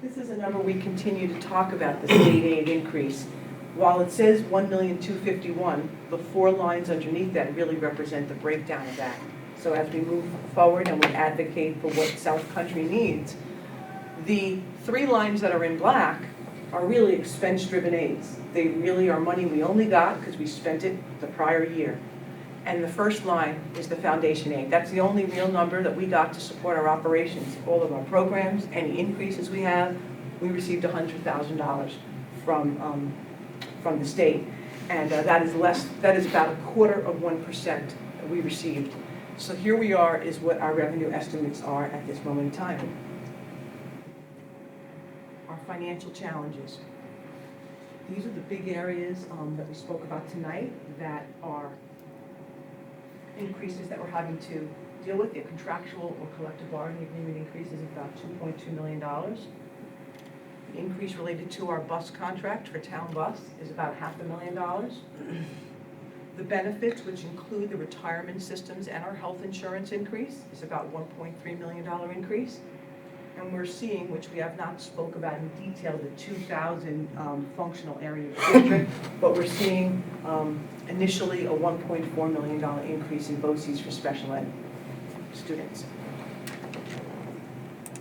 This is a number we continue to talk about, the state aid increase. While it says $1,251,000, the four lines underneath that really represent the breakdown of that. So as we move forward and we advocate for what South Country needs, the three lines that are in black are really expense-driven aids. They really are money we only got because we spent it the prior year. And the first line is the foundation aid. That's the only real number that we got to support our operations. All of our programs, any increases we have, we received $100,000 from the state. And that is about 0.25% that we received. So here we are is what our revenue estimates are at this moment in time. Our financial challenges. These are the big areas that we spoke about tonight that are increases that we're having to deal with. The contractual or collective bargaining agreement increases of about $2.2 million. The increase related to our bus contract for town bus is about $500,000. The benefits, which include the retirement systems and our health insurance increase, is about $1.3 million increase. And we're seeing, which we have not spoke about in detail, the 2,000 functional area district, but we're seeing initially a $1.4 million increase in BOCES for special ed students.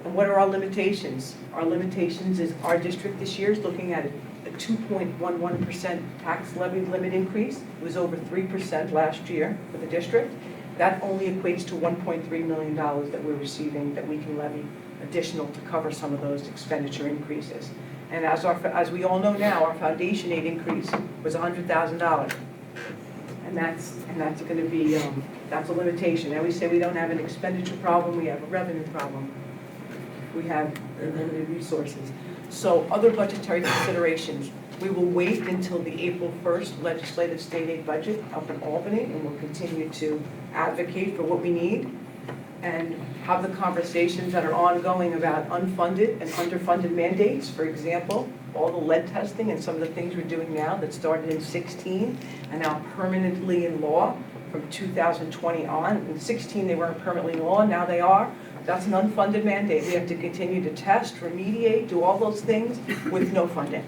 And what are our limitations? Our limitations is our district this year is looking at a 2.11% tax levy limit increase. It was over 3% last year for the district. That only equates to $1.3 million that we're receiving that we can levy additional to cover some of those expenditure increases. And as we all know now, our foundation aid increase was $100,000. And that's going to be, that's a limitation. And we say we don't have an expenditure problem, we have a revenue problem. We have limited resources. So other budgetary considerations, we will wait until the April 1st legislative state aid budget up in Albany, and we'll continue to advocate for what we need and have the conversations that are ongoing about unfunded and underfunded mandates. For example, all the lead testing and some of the things we're doing now that started in 16 and now permanently in law from 2020 on. In 16 they weren't permanently in law, now they are. That's an unfunded mandate. We have to continue to test, remediate, do all those things with no funding.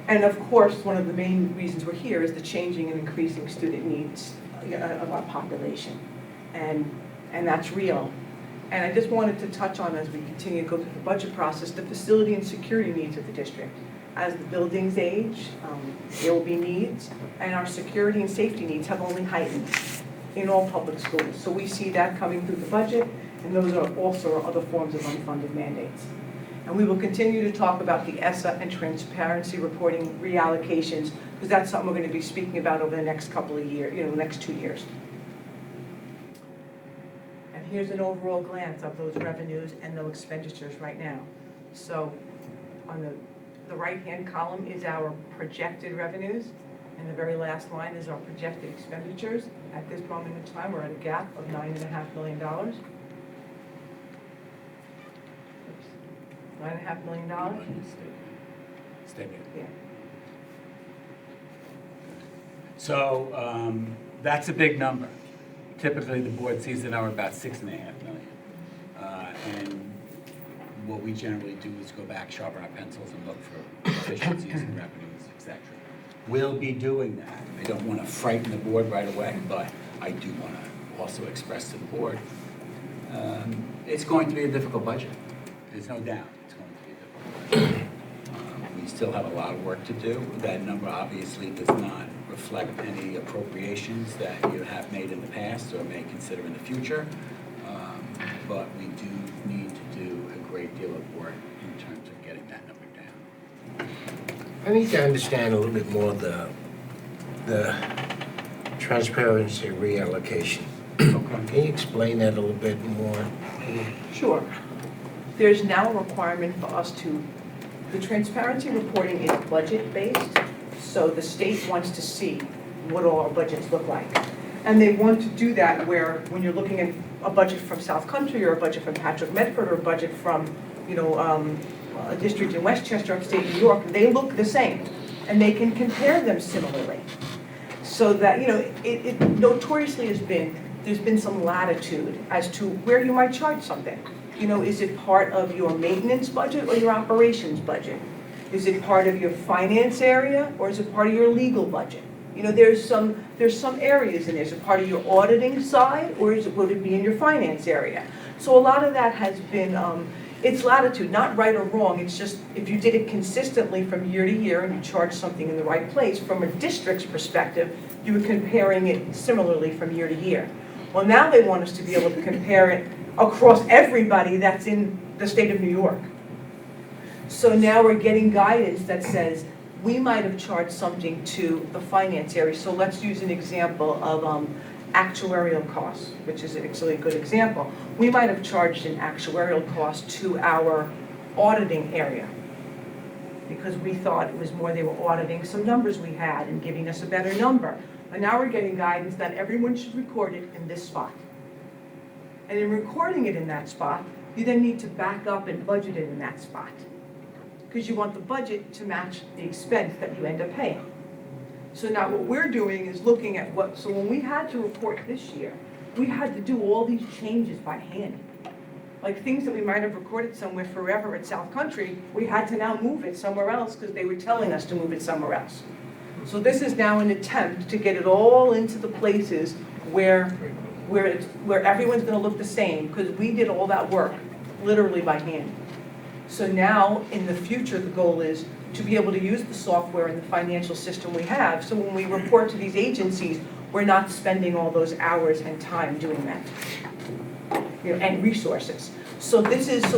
And of course, one of the main reasons we're here is the changing and increasing student needs of our population. And that's real. And I just wanted to touch on, as we continue to go through the budget process, the facility and security needs of the district. As the buildings age, there will be needs, and our security and safety needs have only heightened in all public schools. So we see that coming through the budget, and those are also other forms of unfunded mandates. And we will continue to talk about the ESSA and transparency reporting reallocations, because that's something we're going to be speaking about over the next couple of years, the next 2 years. And here's an overall glance of those revenues and those expenditures right now. So on the right-hand column is our projected revenues, and the very last line is our projected expenditures. At this moment in time, we're at a gap of $9.5 million. $9.5 million? Statement. Yeah. So that's a big number. Typically, the board sees the number about $6.5 million. And what we generally do is go back, sharpen our pencils, and look for efficiencies and revenues, etc. We'll be doing that. I don't want to frighten the board right away, but I do want to also express to the board, it's going to be a difficult budget. There's no doubt it's going to be a difficult budget. We still have a lot of work to do. That number obviously does not reflect any appropriations that you have made in the past or may consider in the future, but we do need to do a great deal of work in terms of getting that number down. I need to understand a little bit more the transparency reallocation. Can you explain that a little bit more? Sure. There's now a requirement for us the transparency reporting is budget-based, so the state wants to see what all our budgets look like. And they want to do that where, when you're looking at a budget from South Country or a budget from Patrick Medford or a budget from, a district in Westchester, upstate New York, they look the same, and they can compare them similarly. So that, it notoriously there's been some latitude as to where you might charge something. Is it part of your maintenance budget or your operations budget? Is it part of your finance area or is it part of your legal budget? There's some areas in there. Is it part of your auditing side or would it be in your finance area? So a lot of that has been, it's latitude, not right or wrong. It's just if you did it consistently from year to year and you charge something in the right place, from a district's perspective, you were comparing it similarly from year to year. Well, now they want us to be able to compare it across everybody that's in the state of New York. So now we're getting guidance that says we might have charged something to the finance area. So let's use an example of actuarial costs, which is actually a good example. We might have charged an actuarial cost to our auditing area because we thought it was more they were auditing some numbers we had and giving us a better number. But now we're getting guidance that everyone should record it in this spot. And in recording it in that spot, you then need to back up and budget it in that spot. Because you want the budget to match the expense that you end up paying. So now what we're doing is looking at so when we had to report this year, we had to do all these changes by hand. Like things that we might have recorded somewhere forever at South Country, we had to now move it somewhere else because they were telling us to move it somewhere else. So this is now an attempt to get it all into the places where everyone's gonna look the same, because we did all that work literally by hand. So now, in the future, the goal is to be able to use the software and the financial system we have, so when we report to these agencies, we're not spending all those hours and time doing that, and resources. So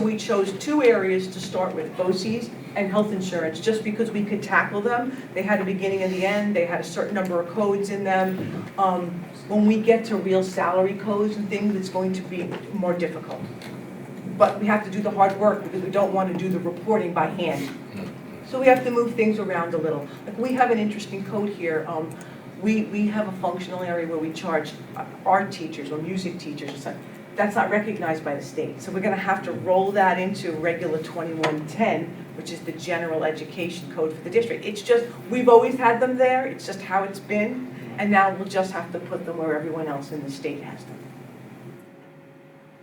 we chose 2 areas to start with, BOCES and health insurance, just because we could tackle them. They had a beginning and the end, they had a certain number of codes in them. When we get to real salary codes and things, it's going to be more difficult. But we have to do the hard work because we don't want to do the reporting by hand. So we have to move things around a little. Like we have an interesting code here. We have a functional area where we charge art teachers or music teachers or something. That's not recognized by the state. So we're going to have to roll that into Regular 2110, which is the general education code for the district. It's just, we've always had them there. It's just how it's been. And now we'll just have to put them where everyone else in the state has them.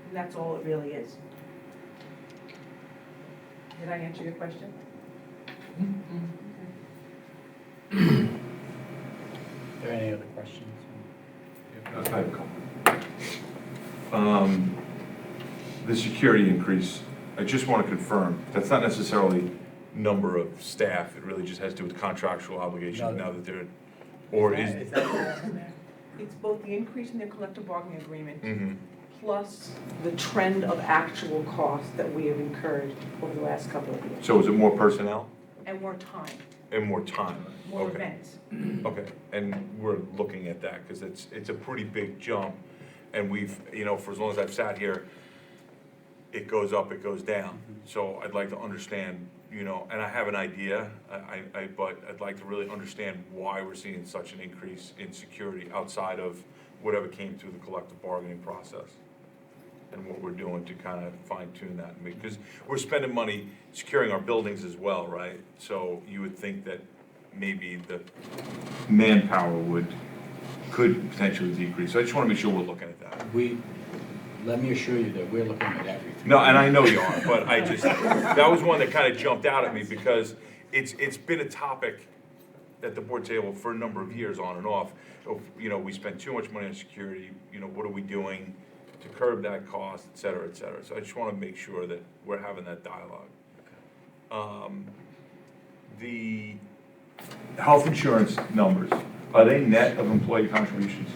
And that's all it really is. Did I answer your question? Are there any other questions? I have a couple. The security increase, I just want to confirm, that's not necessarily number of staff, it really just has to do with contractual obligations now that they're, or is. It's both the increase in their collective bargaining agreement Mm-hmm. plus the trend of actual costs that we have incurred over the last couple of years. So is it more personnel And more time, and more time? more Okay. events. Okay, and we're looking at that, because it's a pretty big jump, and we've, for as long as I've sat here, it goes up, it goes down. So I'd like to understand, and I have an idea, but I'd like to really understand why we're seeing such an increase in security outside of whatever came through the collective bargaining process, and what we're doing to kind of fine tune that, because we're spending money securing our buildings as well, right? So you would think that maybe the manpower could potentially decrease. So I just want to make sure we're looking at that. Let me assure you that we're looking at everything. No, and I know you are, but that was one that kind of jumped out at me, because it's been a topic at the board table for a number of years, on and off. We spend too much money on security, what are we doing to curb that cost, et cetera, et cetera. So I just want to make sure that we're having that dialogue. The health insurance numbers, are they net of employee contributions?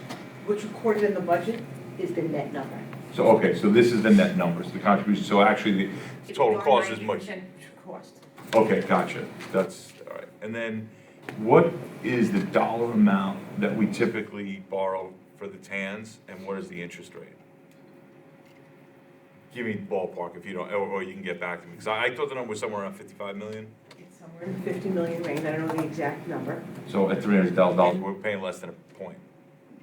What's recorded in the budget is the net number. So, okay, so this is the net numbers, the contribution, so actually the total cost is much. 90% cost. Okay, gotcha, that's, all right. And then, what is the dollar amount that we typically borrow for the TANs, and what is the interest rate? Give me ballpark if you don't, or you can get back to me, because I thought the number was somewhere around 55 million. It's somewhere in the 50 million range, I don't know the exact number. So at $300,000, we're paying less than a point.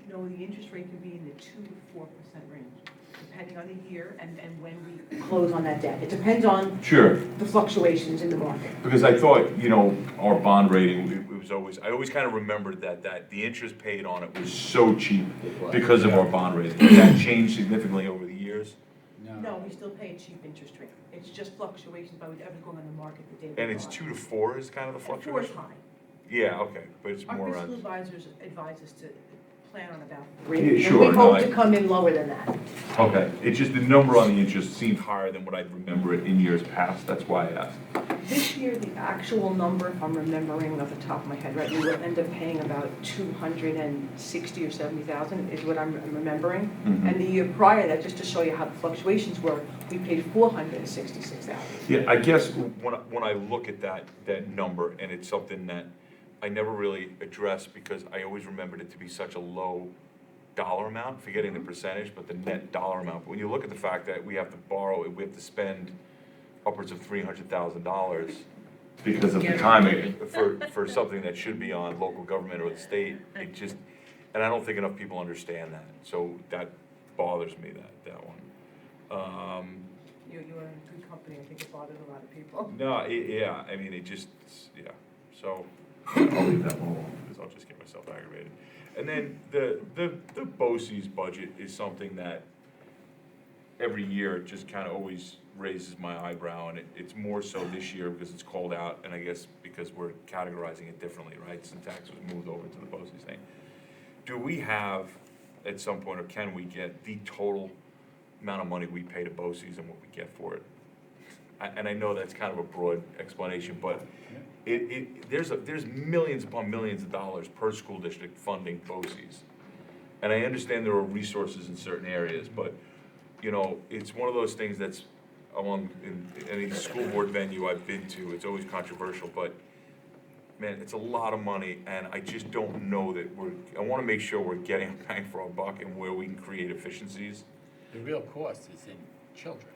No, the interest rate could be in the 2 to 4% range, depending on the year and when we close on that debt. It depends on Sure. the fluctuations in the market. Because I thought, our bond rating, it was always, I always kind of remembered that the interest paid on it was so cheap because of our bond rating. Has that changed significantly over the years? No, we still pay a cheap interest rate. It's just fluctuations by whatever's going on in the market the day we And it's buy. 2 to 4 is kind of the And 4 is fluctuation? high. Yeah, okay, but it's Our more fiscal around. advisors advise us to plan on about Yeah, 3. sure, And we no, hope to come in lower than that. Okay, it's just the number on the interest seemed higher than what I remember it in years past, that's why I asked. This year, the actual number, if I'm remembering off the top of my head, right, we will end up paying about 260 or 70,000 is what I'm remembering. Mhm. And the year prior, that just to show you how the fluctuations were, we paid 466,000. Yeah, I guess when I look at that number, and it's something that I never really addressed, because I always remembered it to be such a low dollar amount, forgetting the percentage, but the net dollar amount. But when you look at the fact that we have to borrow, we have to spend upwards of $300,000 because of the timing for something that should be on local government or the state, it just, and I don't think enough people understand that, so that bothers me, that one. You were in good company, I think it bothered a lot of people. No, yeah, I mean, it just, yeah, so I'll leave that one alone, because I'll just get myself aggravated. And then the BOCES budget is something that every year just kind of always raises my eyebrow, and it's more so this year because it's called out, and I guess because we're categorizing it differently, right? Syntax was moved over to the BOCES thing. Do we have, at some point, or can we get the total amount of money we pay to BOCES and what we get for it? And I know that's kind of a broad explanation, but there's millions upon millions of dollars per school district funding BOCES. And I understand there are resources in certain areas, but, you know, it's one of those things that's in any school board venue I've been to, it's always controversial, but man, it's a lot of money, and I just don't know that I want to make sure we're getting a bang for our buck and where we can create efficiencies. The real cost is in children.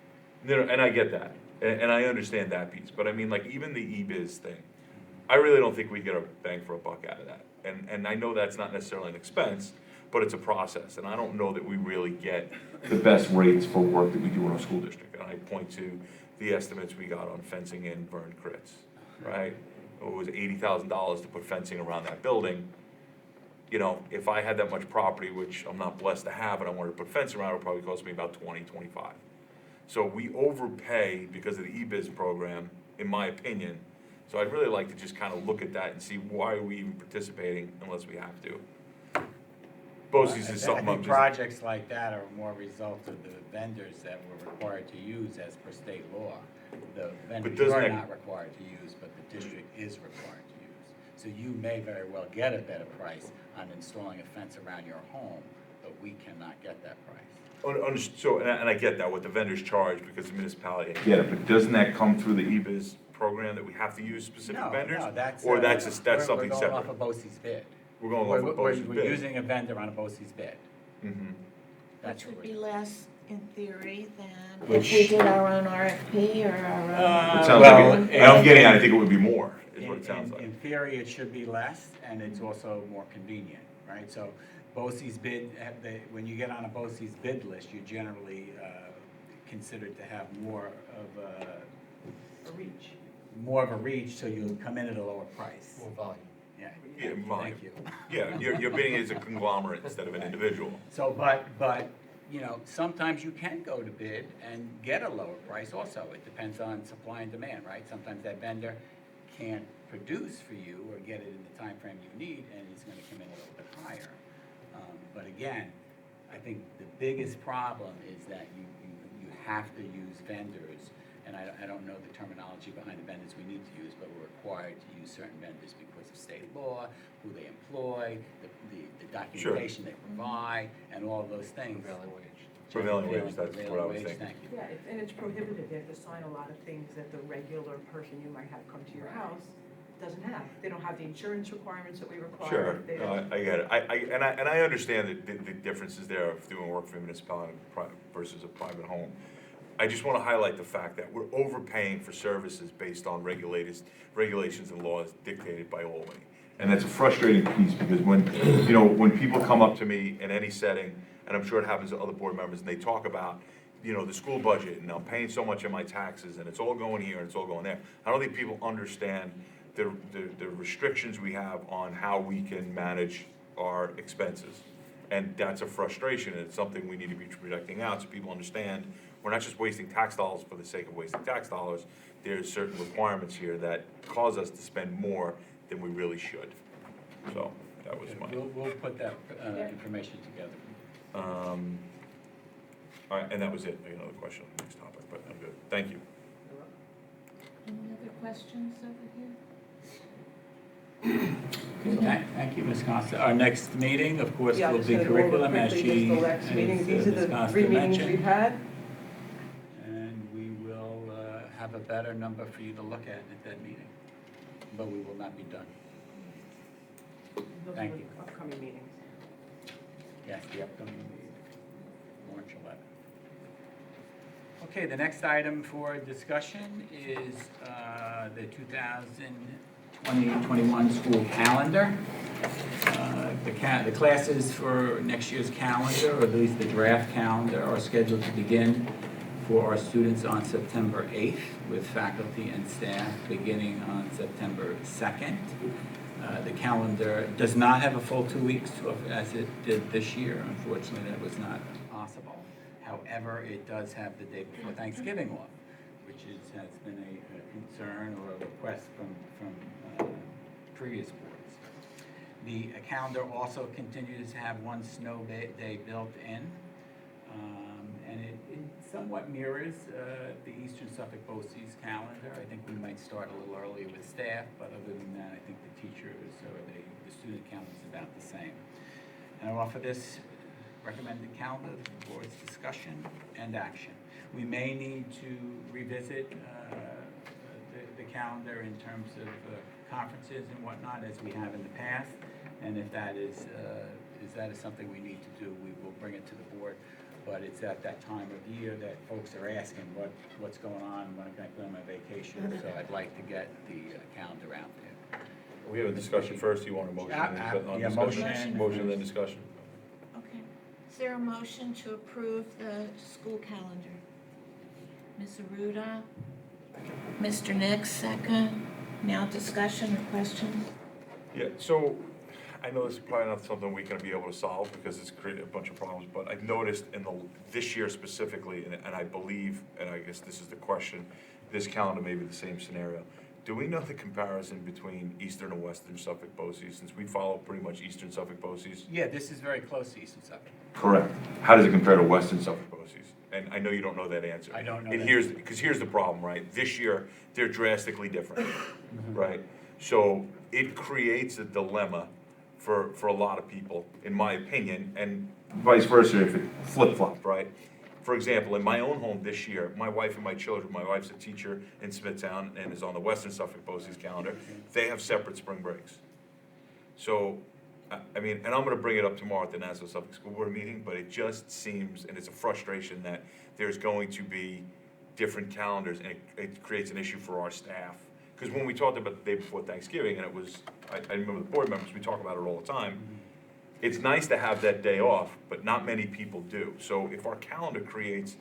No, and I get that, and I understand that piece, but I mean, like, even the e-biz thing, I really don't think we get a bang for a buck out of that. And I know that's not necessarily an expense, but it's a process, and I don't know that we really get the best rates for work that we do in our school district. And I point to the estimates we got on fencing in Vern Critz, right? It was $80,000 to put fencing around that building. You know, if I had that much property, which I'm not blessed to have, and I wanted to put fence around, it would probably cost me about 20, 25. So we overpay because of the e-biz program, in my opinion. So I'd really like to just kind of look at that and see why are we even participating unless we have to. BOCES is something I I'm think just, projects like that are more a result of the vendors that we're required to use as per state law. The vendors doesn't are that- not required to use, but the district is required to use. So you may very well get a better price on installing a fence around your home, but we cannot get that price. so, and I get that, what the vendors charge because the municipality, I get it, but doesn't that come through the e-biz program that we have to use specific vendors? No, that's. Or that's something We're separate? going off a BOCES bid. We're going off a BOCES We're bid. using a vendor on a BOCES bid. Mhm. That's Which what would be less in theory than if Which- we did our own RFP or our own. It sounds well, like I'm getting at, I think it would be more, is what it sounds like. In theory, it should be less, and it's also more convenient, right? So BOCES bid, when you get on a BOCES bid list, you're generally considered to have more of A reach. a reach, so you'll come in at a lower price. More volume. Yeah, Yeah, volume. thank you. Yeah, you're bidding as a conglomerate instead of an individual. So, but, you know, sometimes you can go to bid and get a lower price also. It depends on supply and demand, right? Sometimes that vendor can't produce for you or get it in the time frame you need, and it's gonna come in a little bit higher. But again, I think the biggest problem is that you have to use vendors, and I don't know the terminology behind the vendors we need to use, but we're required to use certain vendors because of state law, who they employ, the documentation they provide, and all those things. Prevailing wage. Prevailing wage, that's what I Prevailing was wage, thinking. thank you. Yeah, and it's prohibited, they have to sign a lot of things that the regular person you might have come to your house doesn't have. They don't have the insurance requirements that we require. Sure, They no, don't- I get it. And I understand the differences there of doing work for a municipality versus a private home. I just want to highlight the fact that we're overpaying for services based on regulations and laws dictated by Albany. And that's a frustrating piece because when people come up to me in any setting, and I'm sure it happens to other board members, and they talk about, the school budget, and I'm paying so much in my taxes, and it's all going here, and it's all going there. I don't think people understand the restrictions we have on how we can manage our expenses. And that's a frustration, and it's something we need to be projecting out so people understand we're not just wasting tax dollars for the sake of wasting tax dollars. There's certain requirements here that cause us to spend more than we really should. So that was my. We'll put that information together. All right, and that was it. I got another question on the next topic, but I'm good. Thank you. Any other questions over here? Thank you, Ms. Costa. Our next meeting, of course, Yeah, I'm will just be gonna go over curriculum as quickly she, just the next meeting. as, These are Ms. the Costa 3 meetings mentioned. we've had. And we will have a better number for you to look at that meeting. But we will not be done. Those Thank are the you. upcoming meetings. Yes, the upcoming meeting, March 11th. Okay, the next item for discussion is the 2020-21 school calendar. The classes for next year's calendar, or at least the draft calendar, are scheduled to begin for our students on September 8th with faculty and staff beginning on September 2nd. The calendar does not have a full 2 weeks as it did this year. Unfortunately, that was not possible. However, it does have the day before Thanksgiving off, which has been a concern or a request from previous boards. The calendar also continues to have one snow day built in, and it somewhat mirrors the Eastern Suffolk BOCES calendar. I think we might start a little earlier with staff, but other than that, I think the teachers or the student count is about the same. And I offer this recommended calendar for the board's discussion and action. We may need to revisit the calendar in terms of conferences and whatnot, as we have in the past. And if that is something we need to do, we will bring it to the board. But it's at that time of year that folks are asking what's going on, when can I go on my vacation? So I'd like to get the calendar out there. We have a discussion first, you want a motion? Yeah, motion. Motion, then discussion. Okay. Is there a motion to approve the school calendar? Ms. Aruda? Mr. Nix, second. Now discussion or questions? Yeah, so I know this is probably not something we're gonna be able to solve because it's created a bunch of problems, but I've noticed this year specifically, and I believe, and I guess this is the question, this calendar may be the same scenario. Do we know the comparison between Eastern and Western Suffolk BOCES, since we follow pretty much Eastern Suffolk BOCES? Yeah, this is very close to Eastern Suffolk. Correct. How does it compare to Western Suffolk BOCES? And I know you don't know that answer. I don't know And that. because here's the problem, right? This year, they're drastically different, right? So it creates a dilemma for a lot of people, in my opinion, and vice versa if it flip-flopped, right? For example, in my own home this year, my wife and my children, my wife's a teacher in Smithtown and is on the Western Suffolk BOCES calendar, they have separate spring breaks. So, I mean, and I'm gonna bring it up tomorrow at the Nassau Suffolk School Board meeting, but it just seems, and it's a frustration that there's going to be different calendars, and it creates an issue for our staff. Because when we talked about the day before Thanksgiving, and it was, I remember the board members, we talk about it all the time, it's nice to have that day off, but not many people do. So if our calendar creates,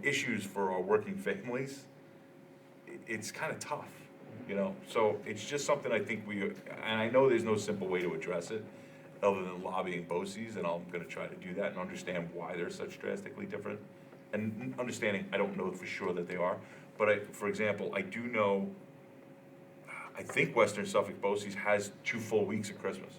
issues for our working families, it's kind of tough, So it's just something I think and I know there's no simple way to address it, other than lobbying BOCES, and I'm gonna try to do that and understand why they're such drastically different. And understanding, I don't know for sure that they are, but for example, I do know, I think Western Suffolk BOCES has 2 full weeks of Christmas.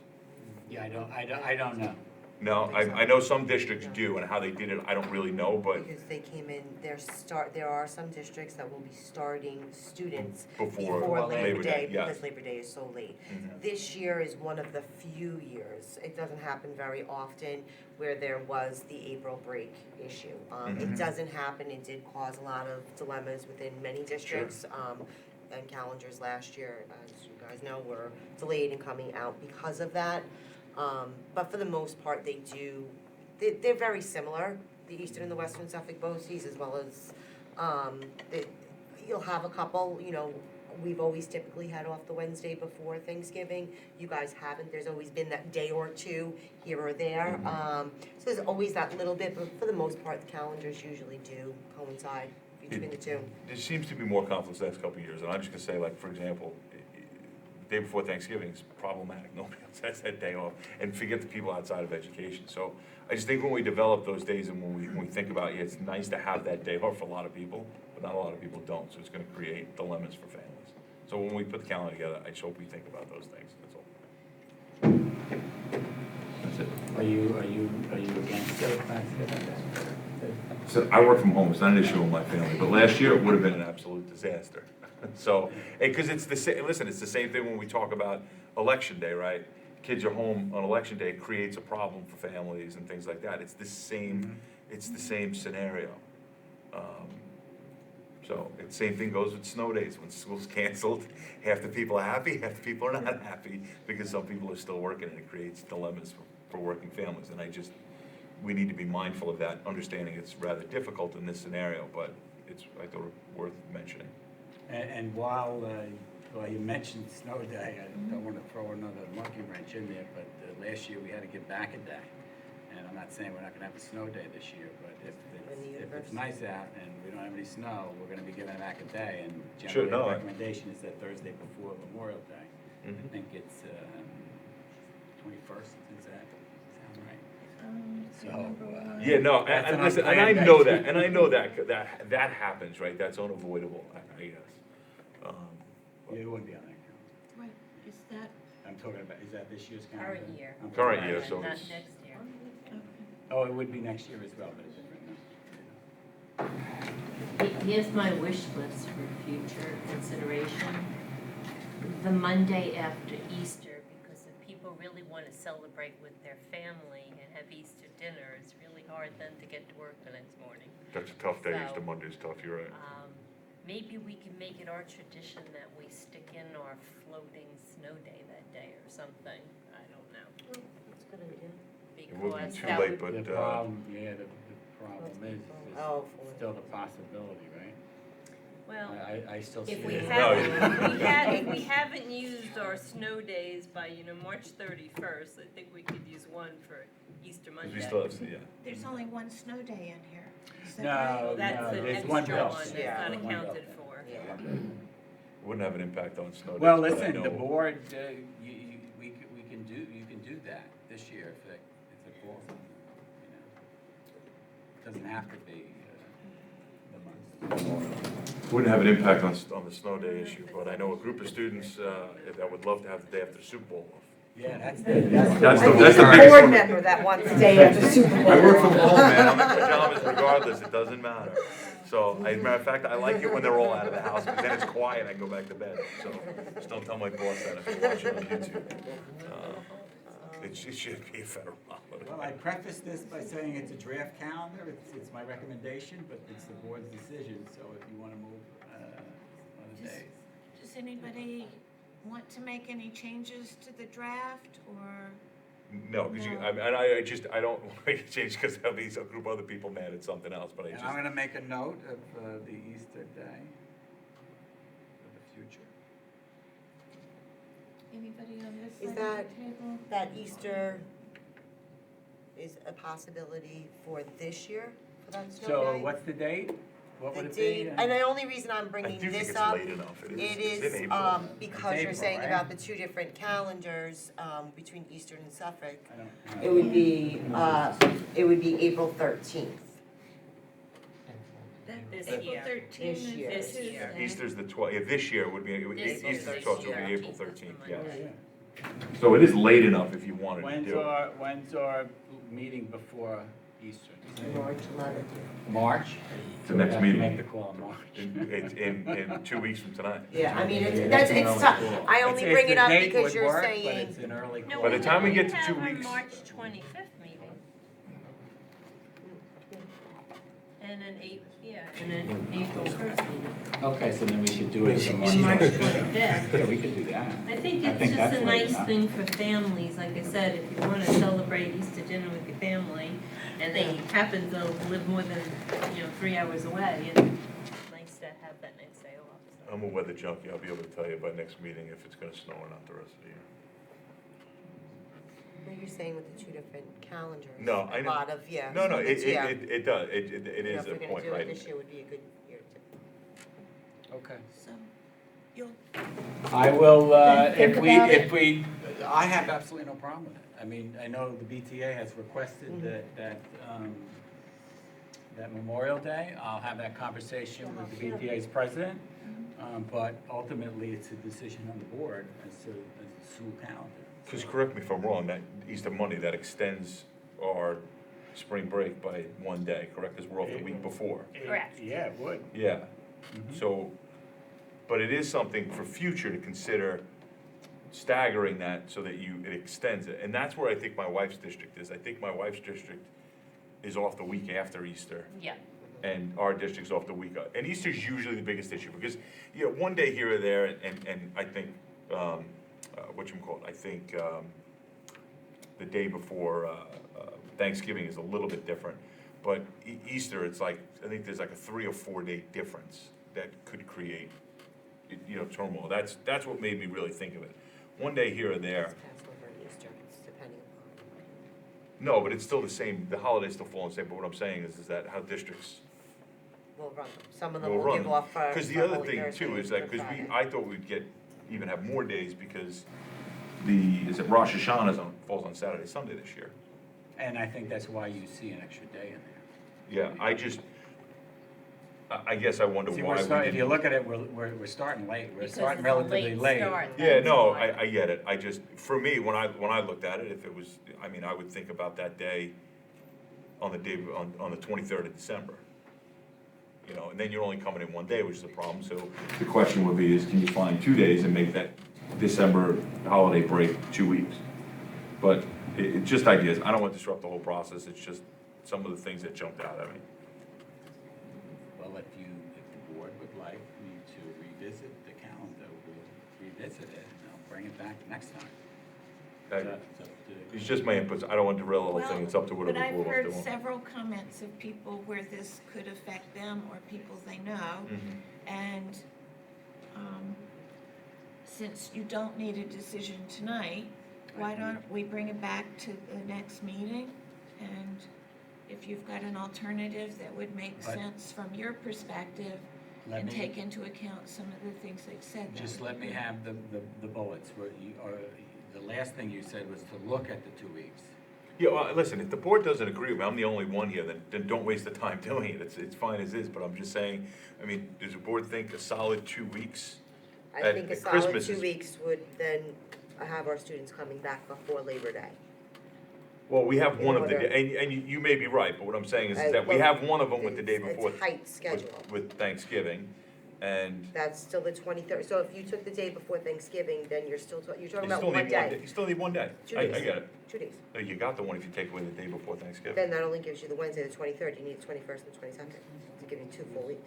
Yeah, I don't know. No, I know some districts do, and how they did it, I don't really know, but Because they came in, there are some districts that will be starting students before before Labor Labor Day, Day, yes. because Labor Day is so late. Mhm. This year is one of the few years, it doesn't happen very often, where there was the April break issue. It Mhm. doesn't happen, it did cause a lot of dilemmas within many districts. And calendars last year, as you guys know, were delayed in coming out because of that. But for the most part, they're very similar, the Eastern and the Western Suffolk BOCES, as well as, you'll have a couple, we've always typically had off the Wednesday before Thanksgiving. You guys haven't, there's always been that day or two here or there. So there's always that little bit, but for the most part, the calendars usually do coincide between the two. there seems to be more conflicts the last couple of years, and I'm just gonna say, like, for example, the day before Thanksgiving is problematic, nobody else has that day off, and forget the people outside of education. So I just think when we develop those days and when we think about, it's nice to have that day off for a lot of people, but not a lot of people don't, so it's gonna create dilemmas for families. So when we put the calendar together, I just hope we think about those things, that's all. That's it. Are you against Thanksgiving? So I work from home, it's not an issue in my family, but last year it would have been an absolute disaster. So, because it's the same, listen, it's the same thing when we talk about election day, right? Kids are home on election day, it creates a problem for families and things like that. It's the same scenario. So, the same thing goes with snow days. When school's canceled, half the people are happy, half the people are not happy, because some people are still working, and it creates dilemmas for working families. And we need to be mindful of that, understanding it's rather difficult in this scenario, but I thought it worth mentioning. And while you mentioned snow day, I don't want to throw another monkey wrench in there, but last year we had to give back a day. And I'm not saying we're not gonna have a snow day this year, but In the if it's university. nice out and we don't have any snow, we're gonna be giving them back a day. And Sure, generally, no, the I- recommendation is that Thursday before Memorial Day. I Mhm. think it's 21st, is that sound right? So. Yeah, no, That's and an listen, and I unplanned know day. that, and I know that happens, right? That's unavoidable, I guess. Yeah, it wouldn't be on that calendar. Wait, is that, I'm talking about, is that this year's calendar? Current year. I'm Current talking year, about- so Not it's- next year. Oh, it would be next year as well, but it's different, no? Here's my wish list for future consideration. The Monday after Easter, because if people really want to celebrate with their family and have Easter dinner, it's really hard then to get to work the next morning. That's a tough day, So- Easter Monday's tough, you're right. Maybe we can make it our tradition that we stick in our floating snow day that day or something. I don't know. That's a good idea. It would be Because too that late, would- but, The problem, yeah, the problem is, Oh, there's still the possibility, right? Well, I still see if it. we as- haven't, if we haven't used our snow days by, March 31st, I think we could use one for Easter because Monday. we still have, yeah. there's only one snow day in here. Is that right? No, That's no, an there's one extra bill. one, that's Yeah. not One bill. accounted for. Yeah. Wouldn't have an impact on snow days. Well, but I listen, the know- board, we can do that this year if it falls on, Doesn't have to be the month. Wouldn't have an impact on the snow day issue, but I know a group of students that would love to have the day after the Super Bowl off. Yeah, that's That's I the- think that's the there's a biggest board one. member that wants the day after Super Bowl. I work from home, man, I'm in pajamas regardless, it doesn't matter. So, as a matter of fact, I like it when they're all out of the house, because then it's quiet, I can go back to bed. So, just don't tell my boss that if you're watching on YouTube. It should be a federal holiday. Well, I preface this by saying it's a draft calendar, it's my recommendation, but it's the board's decision, so if you want to move other days. Does anybody want to make any changes to the draft, or? No, because No. I don't want to make a change because there'll be a group of other people mad at something else, but I And just. I'm gonna make a note of the Easter day for the future. Anybody on this Is side that- of the table? That Easter is a possibility for this year, for that snow So day? what's the date? What would The it date, be? and the only reason I'm I bringing do think this it's up, late enough, it it's in is, April. because It's you're April, saying right? about the two different calendars, between Eastern and Suffolk. I don't It know. would be April 13th. This April year. 13th This is year. This Tuesday. year. Easter's the 12th, yeah, this year would be, This year, Easter's this 12th would year. be April 13th is the 13th, Monday. yes. So it is late enough if you wanted to When's do it. when's our meeting before Easter? March 11th. March? It's the next We have to meeting. Make the call in March. In 2 weeks from tonight. Yeah, I mean, it's tough. I only It's- bring it up the date because would you're work, But saying, it's an early No, call. By the time we get to have 2 a weeks- March 25th meeting. And an April 1st meeting. Okay, so then we should do it in And March March. 25th. Yeah, we could do that. I think I it's think just that's a late nice enough. thing for families, like I said, if you wanna celebrate Easter dinner with your family, and they happen to live more than, 3 hours away, it's nice to have that next day off. So. I'm a weather junkie, I'll be able to tell you by next meeting if it's gonna snow or not the rest of the year. what you're saying with the two different calendars. No, I know. A lot of, yeah. No, so it that's- yeah. does, it is If a we're gonna point, do it right? this year would be a good year to. Okay. So, you'll, I will, Think about it. I have absolutely no problem with it. I mean, I know the BTA has requested Mm-hmm. that Memorial Day. I'll have that conversation with the BTA's president. But ultimately, it's a decision on the board as to the school calendar. Because correct me if I'm wrong, that Easter Monday, that extends our spring break by 1 day, correct? Because we're off the week before. Correct. Yeah, it would. Yeah, Mhm. so, but it is something for future to consider staggering that so that it extends it. And that's where I think my wife's district is. I think my wife's district is off the week after Easter. Yeah. And our district's off the week. And Easter's usually the biggest issue because, 1 day here or there, and I think, I think the day before Thanksgiving is a little bit different. But Easter, it's like, I think there's like a 3 or 4 day difference that could create, turmoil. That's what made me really think of it. 1 day here or there. It's Passover and Easter, it's depending upon. No, but it's still the same, the holidays still fall in the same, but what I'm saying is that how districts We'll run them. Some of them will will run give them. off for Because the for other Holy thing Thursday too is that, and because Friday. I thought we'd even have more days because is it Rosh Hashanah falls on Saturday, Sunday this year. And I think that's why you see an extra day in there. Yeah, I guess I wonder See, why we if you didn't. look at it, we're starting late, we're Because starting it's a relatively late. start, Yeah, that's no, why. I get it. I just, for me, when I looked at it, if it was, I mean, I would think about that day on the 23rd of December. You know, and then you're only coming in one day, which is a problem. So the question would be is, can you find 2 days and make that December holiday break 2 weeks? But it's just ideas. I don't want to disrupt the whole process. It's just some of the things that jumped out at me. Well, if the board would like me to revisit the calendar, we'll revisit it, and I'll bring it back next time. It's up to- It's just my inputs. I don't want to derail the whole thing. It's up to whatever the board But I've wants heard to do. several comments of people where this could affect them or people they know. Mhm. And since you don't need a decision tonight, why don't we bring it back to the next meeting? And if you've got an alternative that would make But- sense from your perspective Let and me- take into account some of the things they've said. that Just would let be me good. have the bullets, the last thing you said was to look at the 2 weeks. Yeah, well, listen, if the board doesn't agree with me, I'm the only one here, then don't waste the time doing it. It's fine as is, but I'm just saying, I mean, does the board think a solid 2 weeks? I think a at solid Christmas 2 is- weeks would then have our students coming back before Labor Day. Well, we have one of the, order. and you may be right, but what I'm saying is that we have one of them with the day before. It's a tight schedule. With Thanksgiving, and That's still the 23rd. So if you took the day before Thanksgiving, then you're talking you about still one need day. you still need 1 day. 2 I days. get it. 2 days. No, you got the one if you take away the day before Thanksgiving. Then that only gives you the Wednesday, the 23rd. You need the 21st and the 22nd to give you 2 full weeks.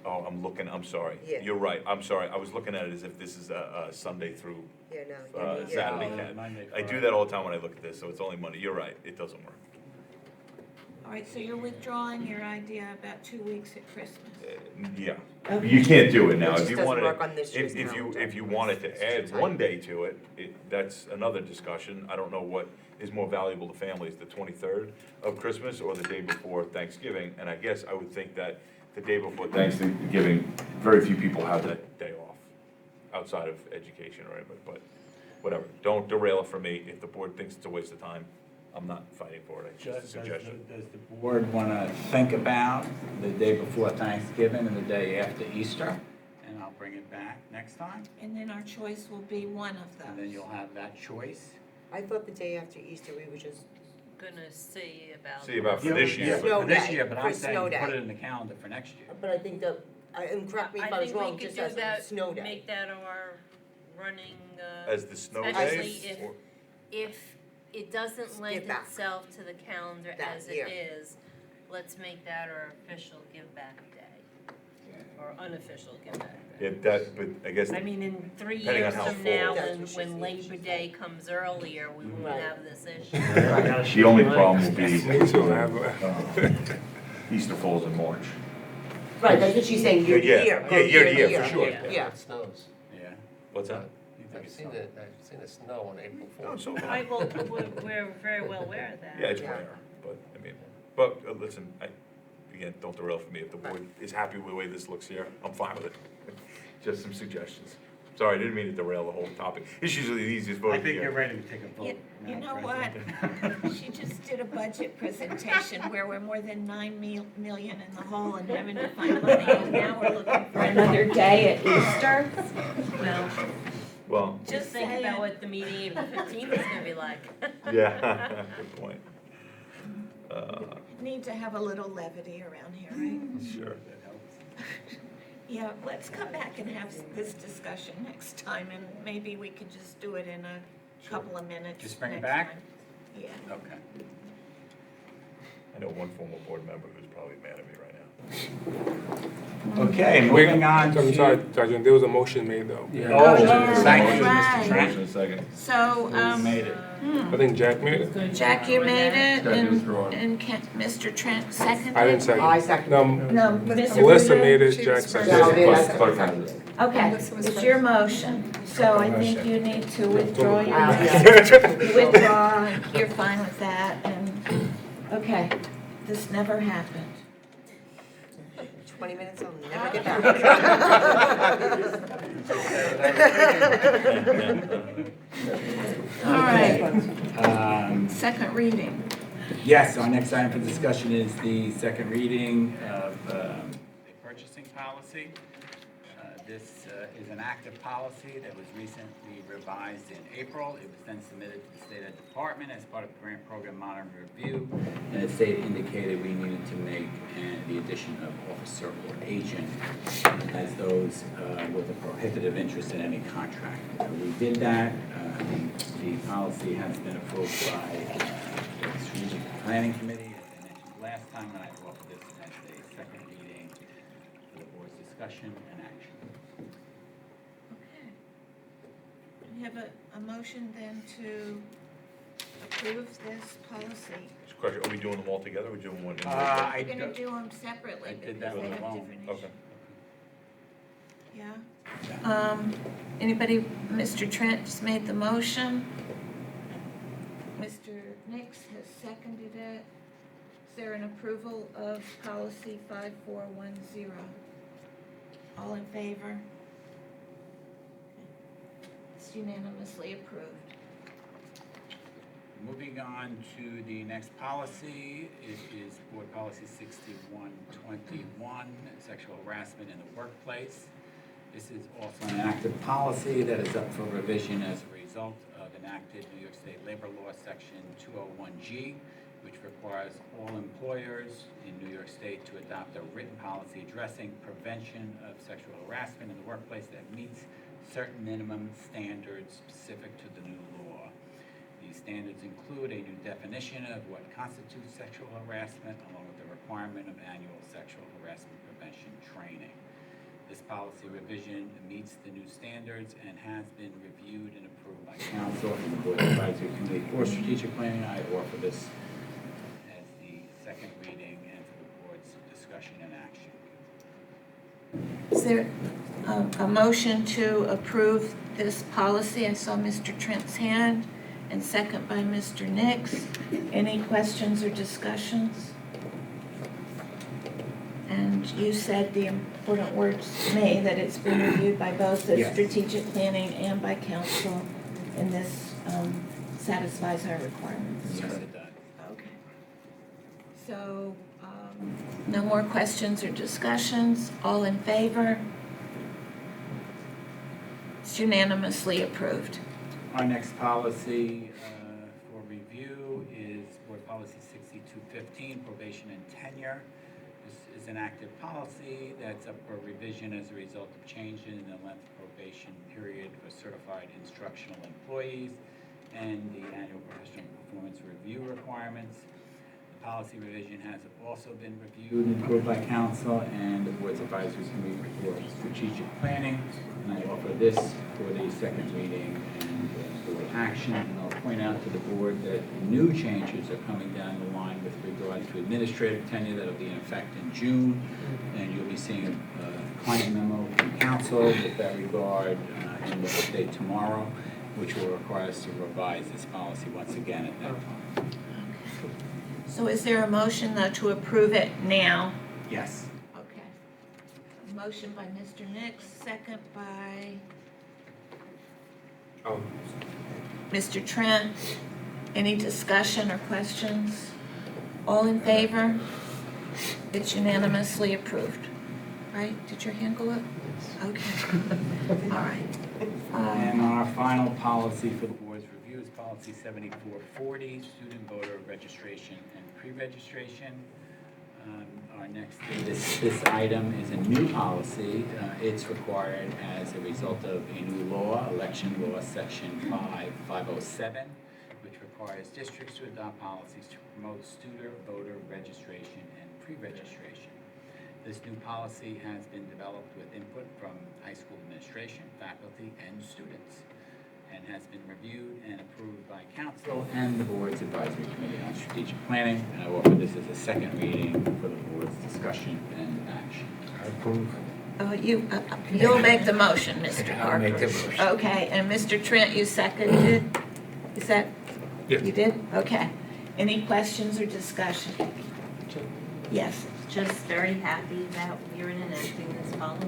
Oh, I'm sorry. Yeah. You're right, I'm sorry. I was looking at it as if this is a Sunday through Yeah, no. you need- Saturday. yeah. Ken. Monday, I do Friday. that all the time when I look at this, so it's only Monday. You're right, it doesn't work. All right, so you're withdrawing your idea about 2 weeks at Christmas. Yeah, you can't do it now. It If just you doesn't wanted, work on this year's if calendar. you wanted to add too 1 day to it, that's another discussion. I don't know what is more valuable to families, the 23rd of Christmas or the day before Thanksgiving. And I guess I would think that the day before Thanksgiving, very few people have that day off outside of education or anything, but whatever. Don't derail it for me. If the board thinks it's a waste of time, I'm not fighting for it. It's just a suggestion. Does the board want to think about the day before Thanksgiving and the day after Easter? And I'll bring it back next time, And then our choice will be one of those. and then you'll have that choice. I thought the day after Easter, we were just, Gonna see about. See about for Yeah, this year. Snow For this day, year, but for I'm saying snow put day. it in the calendar for next year. but I think that, and correct me if I was wrong, just as a snow day. Make that our running, As the snow especially day? if- if it doesn't lend Give back. itself to the calendar That as it year. is, let's make that our official give back day. Or unofficial give back day. If that, but I guess. I mean, in 3 Depending on years how from now, full. That's when, what she when said. Labor Day comes earlier, we won't Right. have this issue. The only problem will be Me too, I have- Easter falls in March. Right, that's what she's saying, year to Yeah, year. yeah, go year to year, year. for sure. Yeah. It snows. Yeah. What's that? You think I've it's seen something? it, I've seen it snow on April Oh, 4th. so. I will, we're very well aware of that. Yeah, it's Yeah. rare, but, I mean, but, listen, again, don't derail for me. If the board is happy with the way this looks here, I'm fine with it. Just some suggestions. Sorry, I didn't mean to derail the whole topic. It's usually the easiest vote I of the think you're year. ready to take a vote. You know Madam what? President. She just did a budget presentation where we're more than 9 million in the hole and having to find money. And now we're looking for another day at Easter. Well, Well, just think saying. about what the meeting April 15th is gonna be like. yeah, good point. Need to have a little levity around here, right? Sure. That helps. Yeah, let's come back and have this discussion next time, and maybe we could just do it in a couple of minutes. Just bring it next back? time. Yeah. Okay. I know one former board member who's probably mad at me right now. Okay, Wait, moving on to. I'm sorry, Sergeant, there was a motion made though. Oh, yeah, thank you, right. Mr. Trent. Motion and second. So, Who made it? I think Jack made it. Jack, you made it, Gotta do withdrawn. and Mr. Trent seconded? I didn't second. I second. No, No, Mr. Melissa Ruda? made it, Jack seconded. No, they- Plus, clerk has it. Okay, it's your motion, so I think you need to withdraw your Ah, motion. You withdraw, you're fine with that, and, okay, this never happened. 20 minutes, I'll never get back. All right, second reading. Yes, our next item for discussion is the second reading of a purchasing policy. This is an active policy that was recently revised in April. It was then submitted to the State Ed Department as part of grant program monitoring review. And the state indicated we needed to make the addition of officer or agent as those with a prohibitive interest in any contract. So we did that. The policy has been approved by the Strategic Planning Committee, as I mentioned last time, and I offer this as a second reading for the board's discussion and action. Okay. We have a motion then to approve this policy. Just a question, are we doing them all together, or are we doing one? We're gonna do them separately I did because that they one have alone. different Okay. issues. Yeah? Anybody, Mr. Trent just made the motion. Mr. Nix has seconded it. Is there an approval of policy 5410? All in favor? It's unanimously approved. Moving on to the next policy, it is Board Policy 6121, sexual harassment in the workplace. This is also an active policy that is up for revision as a result of enacted New York State Labor Law Section 201G, which requires all employers in New York State to adopt a written policy addressing prevention of sexual harassment in the workplace that meets certain minimum standards specific to the new law. These standards include a new definition of what constitutes sexual harassment, along with the requirement of annual sexual harassment prevention training. This policy revision meets the new standards and has been reviewed and approved by council and the Board Advisory Committee for Strategic Planning. I offer this as the second reading and for the board's discussion and action. Is there a motion to approve this policy? I saw Mr. Trent's hand, and second by Mr. Nix. Any questions or discussions? And you said the important words to me, that it's been reviewed by both the Yes. strategic planning and by council, and this satisfies our requirements. Yes, it does. Okay. So, no more questions or discussions? All in favor? It's unanimously approved. Our next policy for review is Board Policy 6215, probation and tenure. This is an active policy that's up for revision as a result of changes in the length of probation period for certified instructional employees and the annual professional performance review requirements. The policy revision has also been reviewed and approved by council and the board's advisory committee for strategic planning. And I offer this for the second reading and board action. And I'll point out to the board that new changes are coming down the line with regard to administrative tenure that will be in effect in June. And you'll be seeing a client memo from council with that regard in the update tomorrow, which will require us to revise this policy once again at that time. So is there a motion, though, to approve it now? Yes. Okay. A motion by Mr. Nix, second by Oh, Mr. Trent. Any discussion or questions? All in favor? It's unanimously approved. Right? Did your hand go up? Okay. All right. And our final policy for the board's review is policy 7440, student voter registration and pre-registration. Our next, this item is a new policy. It's required as a result of a new law, election law, section 507, which requires districts to adopt policies to promote student voter registration and pre-registration. This new policy has been developed with input from high school administration, faculty, and students, and has been reviewed and approved by council and the board's advisory committee on strategic planning. And I offer this as a second reading for the board's discussion and action. I approve. You'll make the motion, Mr. I'll make the Harper. motion. Okay, and Mr. Trent, you seconded? Is that? Yes. You did? Okay. Any questions or discussion? Yes. Just very happy that we're enacting this policy.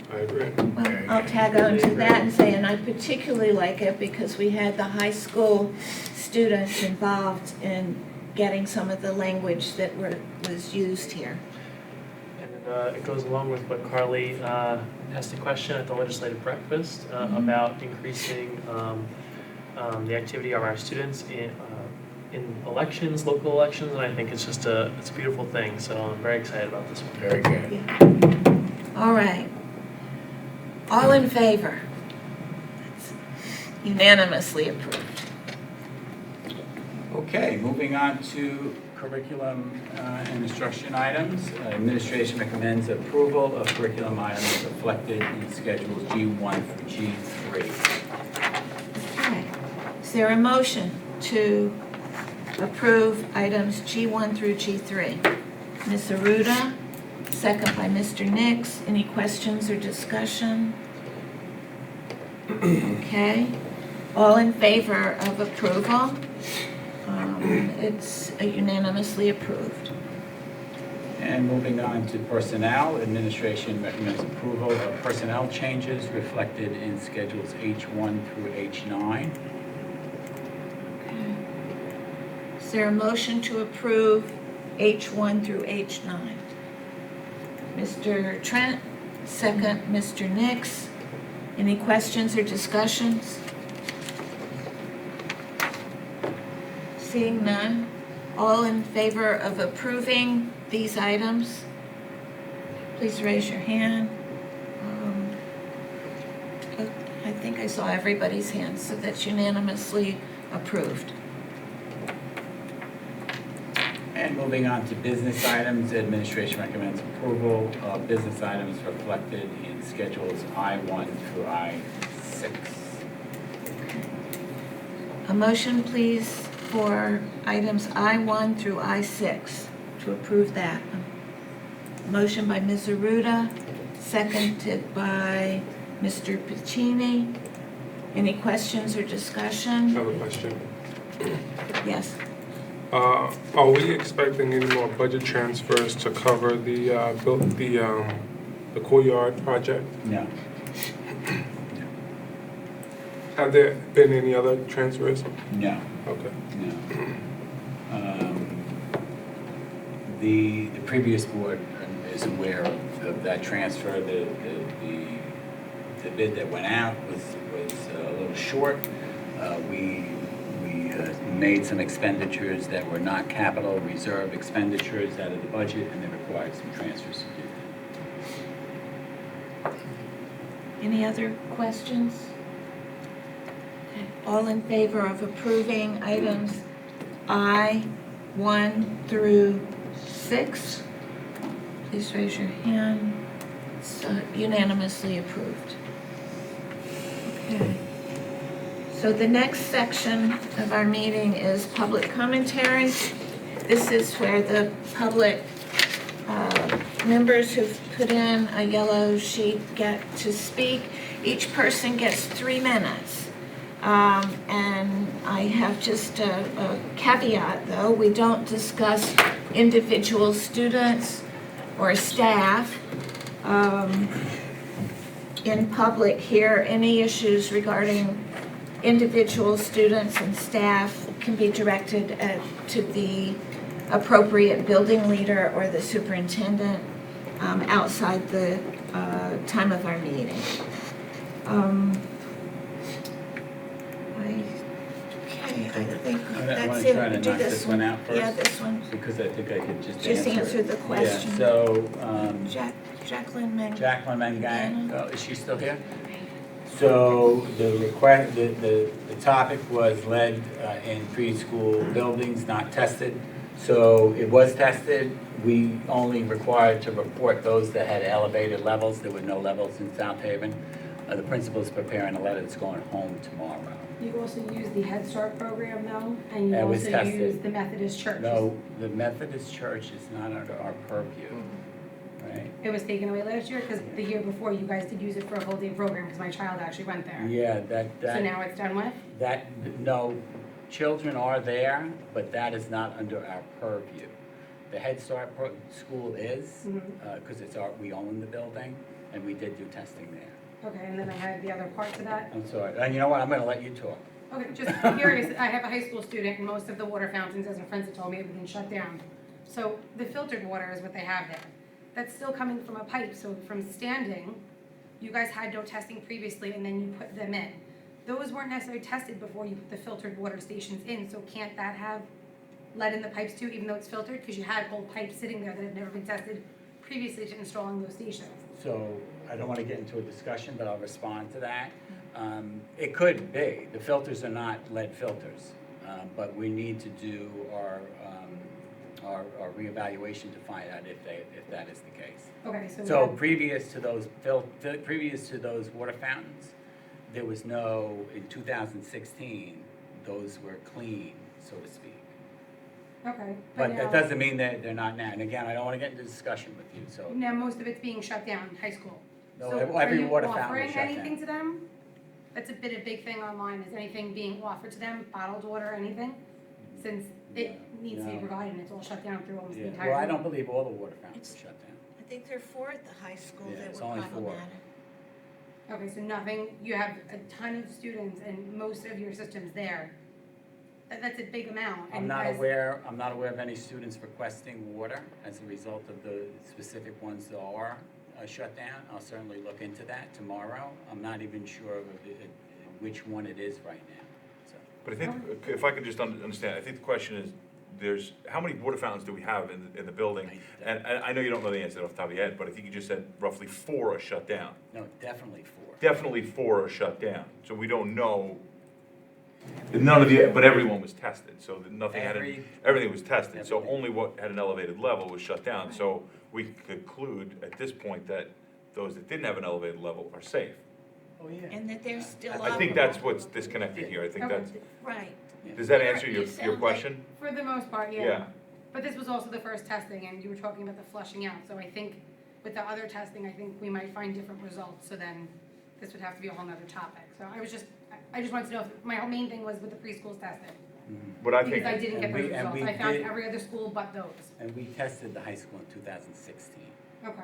I agree. Well, I'll tag on to that and say, and I particularly like it because we had the high school students involved in getting some of the language that was used here. And it goes along with what Carly asked a question at the legislative breakfast about increasing the activity of our students in elections, local elections, and I think it's just it's a beautiful thing. So I'm very excited about this one. Very good. Yeah. All right. All in favor? That's unanimously approved. Okay, moving on to curriculum and instruction items. Administration recommends approval of curriculum items reflected in schedules G1 through G3. Okay. Is there a motion to approve items G1 through G3? Ms. Aruda, second by Mr. Nix. Any questions or discussion? Okay. All in favor of approval? It's unanimously approved. And moving on to personnel, administration recommends approval of personnel changes reflected in schedules H1 through H9. Okay. Is there a motion to approve H1 through H9? Mr. Trent, second Mr. Nix. Any questions or discussions? Seeing none, all in favor of approving these items, please raise your hand. I think I saw everybody's hands, so that's unanimously approved. And moving on to business items, administration recommends approval of business items reflected in schedules I1 through I6. A motion, please, for items I1 through I6 to approve that. Motion by Ms. Aruda, seconded by Mr. Piccini. Any questions or I discussion? have a question. Yes. Are we expecting any more budget transfers to cover the courtyard project? No. Have there been any other transfers? No. Okay. No. The previous board is aware of that transfer. The bid that went out was a little short. We made some expenditures that were not capital reserve expenditures out of the budget, and they required some transfers to do that. Any other questions? Okay. All in favor of approving items I1 through 6? Please raise your hand. It's unanimously approved. Okay. So the next section of our meeting is public commentaries. This is where the public members who've put in a yellow sheet get to speak. Each person gets 3 minutes. And I have just a caveat, though. We don't discuss individual students or staff in public here. Any issues regarding individual students and staff can be directed to the appropriate building leader or the superintendent outside the time of our meeting. I think I that's want it. to try to Do knock this one out first. Yeah, this one. Because I think I could just Answer the question. Yeah, so, Jacqueline Meng. Jacqueline Mengang, is she still here? So the topic was lead in preschool buildings not tested. So it was tested. we only required to report those that had elevated levels. There were no levels in South Haven. The principal's preparing a letter that's going home tomorrow. You also use the Head Start program though, and you That was also tested. use the Methodist Church. No, the Methodist Church is not under our purview, right? It was taken away last year, because the year before you guys did use it for a whole day program, because my child actually went there. Yeah, So now it's done with? no, children are there, but that is not under our purview. The Head Start school is, because we own the building, and we did do testing there. Okay, and then I had the other parts of that. I'm sorry, and you know what, I'm gonna let you talk. Okay, just curious, I have a high school student, and most of the water fountains, as my friends have told me, have been shut down. So the filtered water is what they have there. That's still coming from a pipe, so from standing, you guys had no testing previously, and then you put them in. Those weren't necessarily tested before you put the filtered water stations in, so can't that have lead in the pipes too, even though it's filtered? Because you had old pipes sitting there that have never been tested previously to installing those stations. So, I don't wanna get into a discussion, but I'll respond to that. It could be, the filters are not lead filters, but we need to do our reevaluation to find out if that is the case. Okay, So previous to those water fountains, there was no, in 2016, those were clean, so to speak. Okay. But now- that doesn't mean that they're not now. And again, I don't want to get into discussion with you, so. Now, most of it's being shut down, high school. No, So every water fountain Are was you shut offering anything down. to them? That's a big thing online. Is anything being offered to them, bottled water, anything? Since it needs to be No. provided and it's all shut down through almost the Yeah, entire. well, I don't believe all the water fountains are shut down. I think there are 4 at the high school Yeah, that it's were only 4. problematic. Okay, so nothing, you have a ton of students and most of your systems there. That's a big amount. I'm and not guys- aware of any students requesting water as a result of the specific ones that are shut down. I'll certainly look into that tomorrow. I'm not even sure of which one it is right now, so. But I think, if I could just understand, I think the question is, how many water fountains do we have in the building? And I know you don't know the answer off the top of your head, but I think you just said roughly 4 are shut down. No, definitely 4. Definitely 4 are shut down, so we don't know. But everyone was tested, so that nothing everything was tested, so only what had an elevated level was shut down. So we conclude at this point that those that didn't have an elevated level are safe. Oh, yeah. And that they're still I think that's operable. what's disconnected here, I think Okay. that's, Right. does that answer You your sound like- question? For the most part, yeah. Yeah. But this was also the first testing and you were talking about the flushing out. So I think with the other testing, I think we might find different results. So then this would have to be a whole nother topic. So I just wanted to know if my whole main thing was with the preschools testing. What I think, Because I didn't get those And results. we I found did- every other school but those. And we tested the high school in 2016. Okay.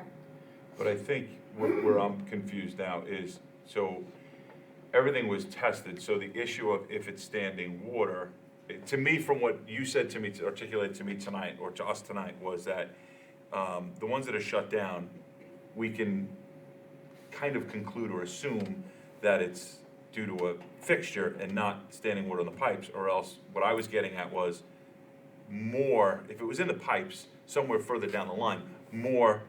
but I think where I'm confused now is, so everything was tested, so the issue of if it's standing water, to me, from what you said to me, articulated to me tonight, or to us tonight, was that the ones that are shut down, we can kind of conclude or assume that it's due to a fixture and not standing water in the pipes, or else what I was getting at was more, if it was in the pipes, somewhere further down the line, more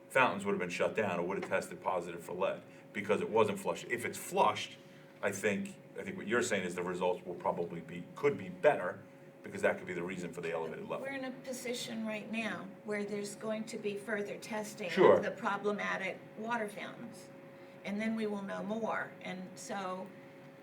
fountains would have been shut down or would have tested positive for lead, because it wasn't flushed. If it's flushed, I think what you're saying is the results will probably could be better, because that could be the reason for the elevated level. We're in a position right now where there's going to be further testing Sure. of the problematic water fountains. And then we will know more. And so,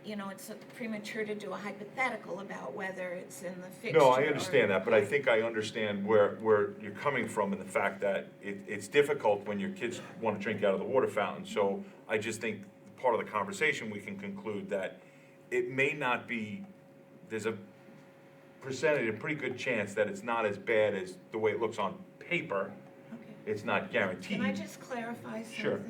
it's premature to do a hypothetical about whether it's in the fixture. No, I or- understand that, but I think I understand where you're coming from, in the fact that it's difficult when your kids want to drink out of the water fountain. So I just think part of the conversation, we can conclude that it may not be, there's a pretty good chance that it's not as bad as the way it looks on paper. Okay. It's not guaranteed. Can I just clarify something? Sure.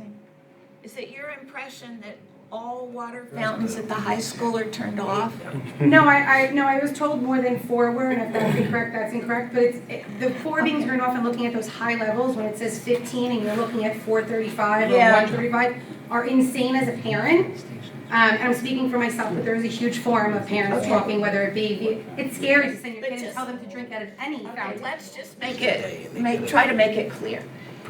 Is it your impression that all water fountains at the high school are turned off? No, I was told more than 4 were, and if that's incorrect, that's incorrect. But the 4 being turned off and looking at those high levels, when it says 15 and you're looking at 435 or Yeah. 135, are insane as a parent. And I'm speaking for myself, but there is a huge forum of parents Okay. talking, whether it be, it's scary to send your But kid and just- tell them to drink out of any Okay, fountain. let's just try to make it clear.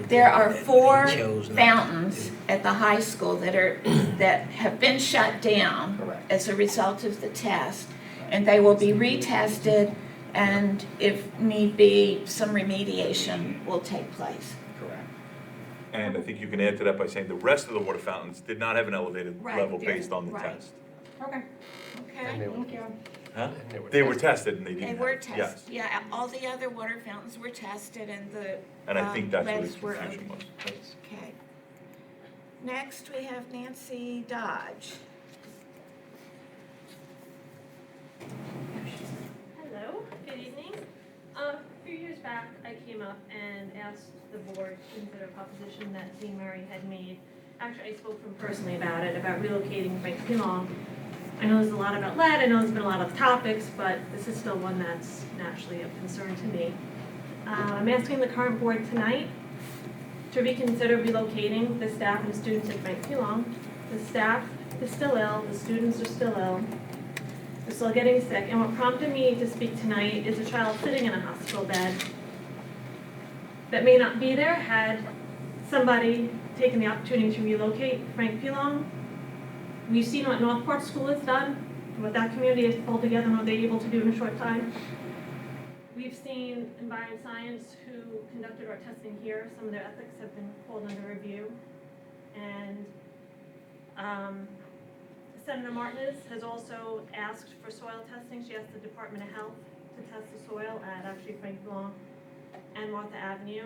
There are 4 fountains at the high school that have been shut down as a result of the test, and they will be retested And if need be, some remediation will take place. Correct. And I think you can add to that by saying the rest of the water fountains did not have an elevated Right, level based on the right. test. Okay, Okay? thank you. Huh? They were tested and they They didn't were have, yes. tested, yeah, all the other water fountains were tested and the And I think that's where the leads were confusion okay. was. Okay. Next, we have Nancy Dodge. Hello, good evening. A few years back, I came up and asked the board to consider a proposition that Dean Murray had made. Actually, I spoke to him personally about it, about relocating Frank Pilon. I know there's a lot about lead, I know there's been a lot of topics, but this is still one that's naturally of concern to me. I'm asking the current board tonight to reconsider relocating the staff and students at Frank Pilon. The staff is still ill, the students are still ill. They're still getting sick, and what prompted me to speak tonight is a child sitting in a hospital bed that may not be there had somebody taken the opportunity to relocate Frank Pilon. We've seen what Northport School has done, what that community has pulled together and what they're able to do in a short time. We've seen Environment Science, who conducted our testing here, some of their ethics have been pulled under review. And Senator Martinez has also asked for soil testing. She asked the Department of Health to test the soil at actually Frank Pilon and Martha Avenue.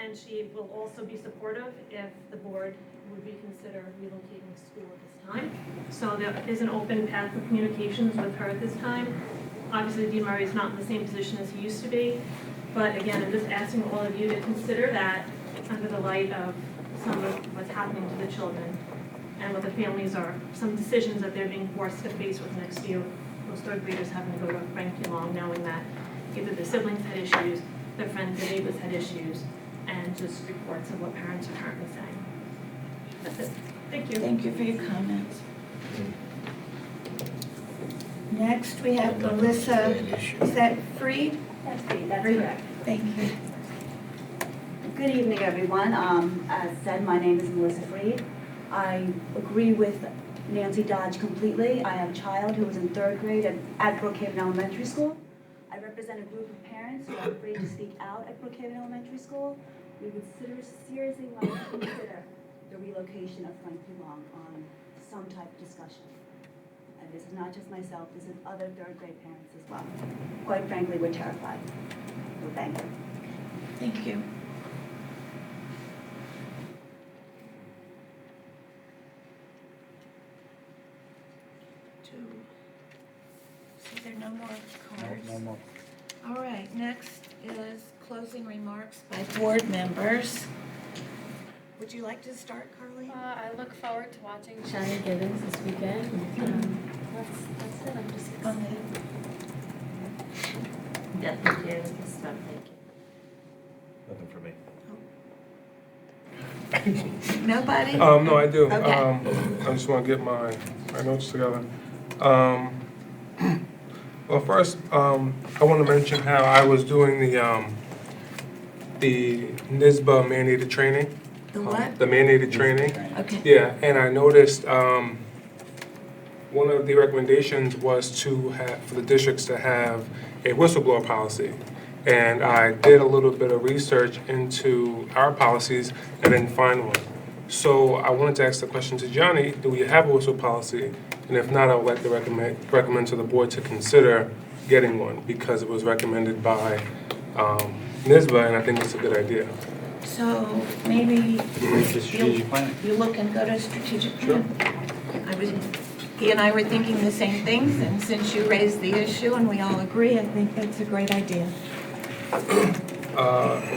And she will also be supportive if the board would reconsider relocating the school at this time. So there is an open path for communications with her at this time. Obviously, Dean Murray is not in the same position as he used to be. But again, I'm just asking all of you to consider that under the light of some of what's happening to the children and what the families are, some decisions that they're being forced to face with next year. Those third graders having to go to Frank Pilon knowing that either their siblings had issues, their friends and neighbors had issues, and just reports of what parents are currently saying. That's it. Thank you. Thank you for your comments. Next, we have Melissa, is that Freed? That's great, that's Freed. correct. Thank you. Good evening, everyone. As said, my name is Melissa Freed. I agree with Nancy Dodge completely. I have a child who is in third grade at Brookhaven Elementary School. I represent a group of parents who are afraid to speak out at Brookhaven Elementary School. We would seriously like to consider the relocation of Frank Pilon on some type of discussion. And this is not just myself, this is other third grade parents as well. Quite frankly, we're terrified. So thank you. Thank you. So there are no more cards? No more. All right, next is closing remarks by board members. Would you like to start, Carly? I look forward to watching Shannon Gibbons this weekend. That's it. I'm just excited. Definitely with this stuff. Thank you. Nothing for me. Nobody? No, I do. Okay. I just want to get my notes together. Well, first, I want to mention how I was doing the NISBA mandated training. The what? The mandated training. Okay. Yeah, and I noticed one of the recommendations was for the districts to have a whistleblower policy. And I did a little bit of research into our policies and didn't find one. So I wanted to ask the question to Johnny, do we have a whistle policy? And if not, I would like to recommend to the board to consider getting one because it was recommended by NISBA, and I think it's a good idea. So maybe Strategic planning. you look and go to strategic plan. He and I were thinking the same things, and since you raised the issue and we all agree, I think that's a great idea.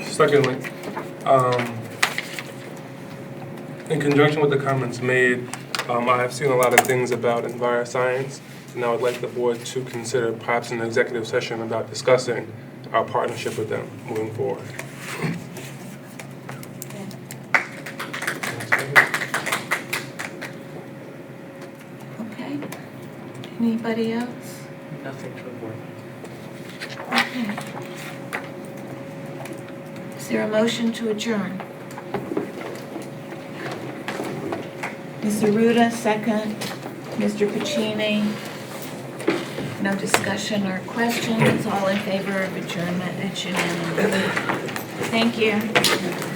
Secondly, in conjunction with the comments made, I have seen a lot of things about EnviroScience, and I would like the board to consider perhaps an executive session about discussing our partnership with them moving forward. Okay. Anybody else? Nothing to report. Okay. Is there a motion to adjourn? Mr. Ruda, second. Mr. Pacini. no discussion or questions, all in favor of adjournment, it's unanimous. Thank you.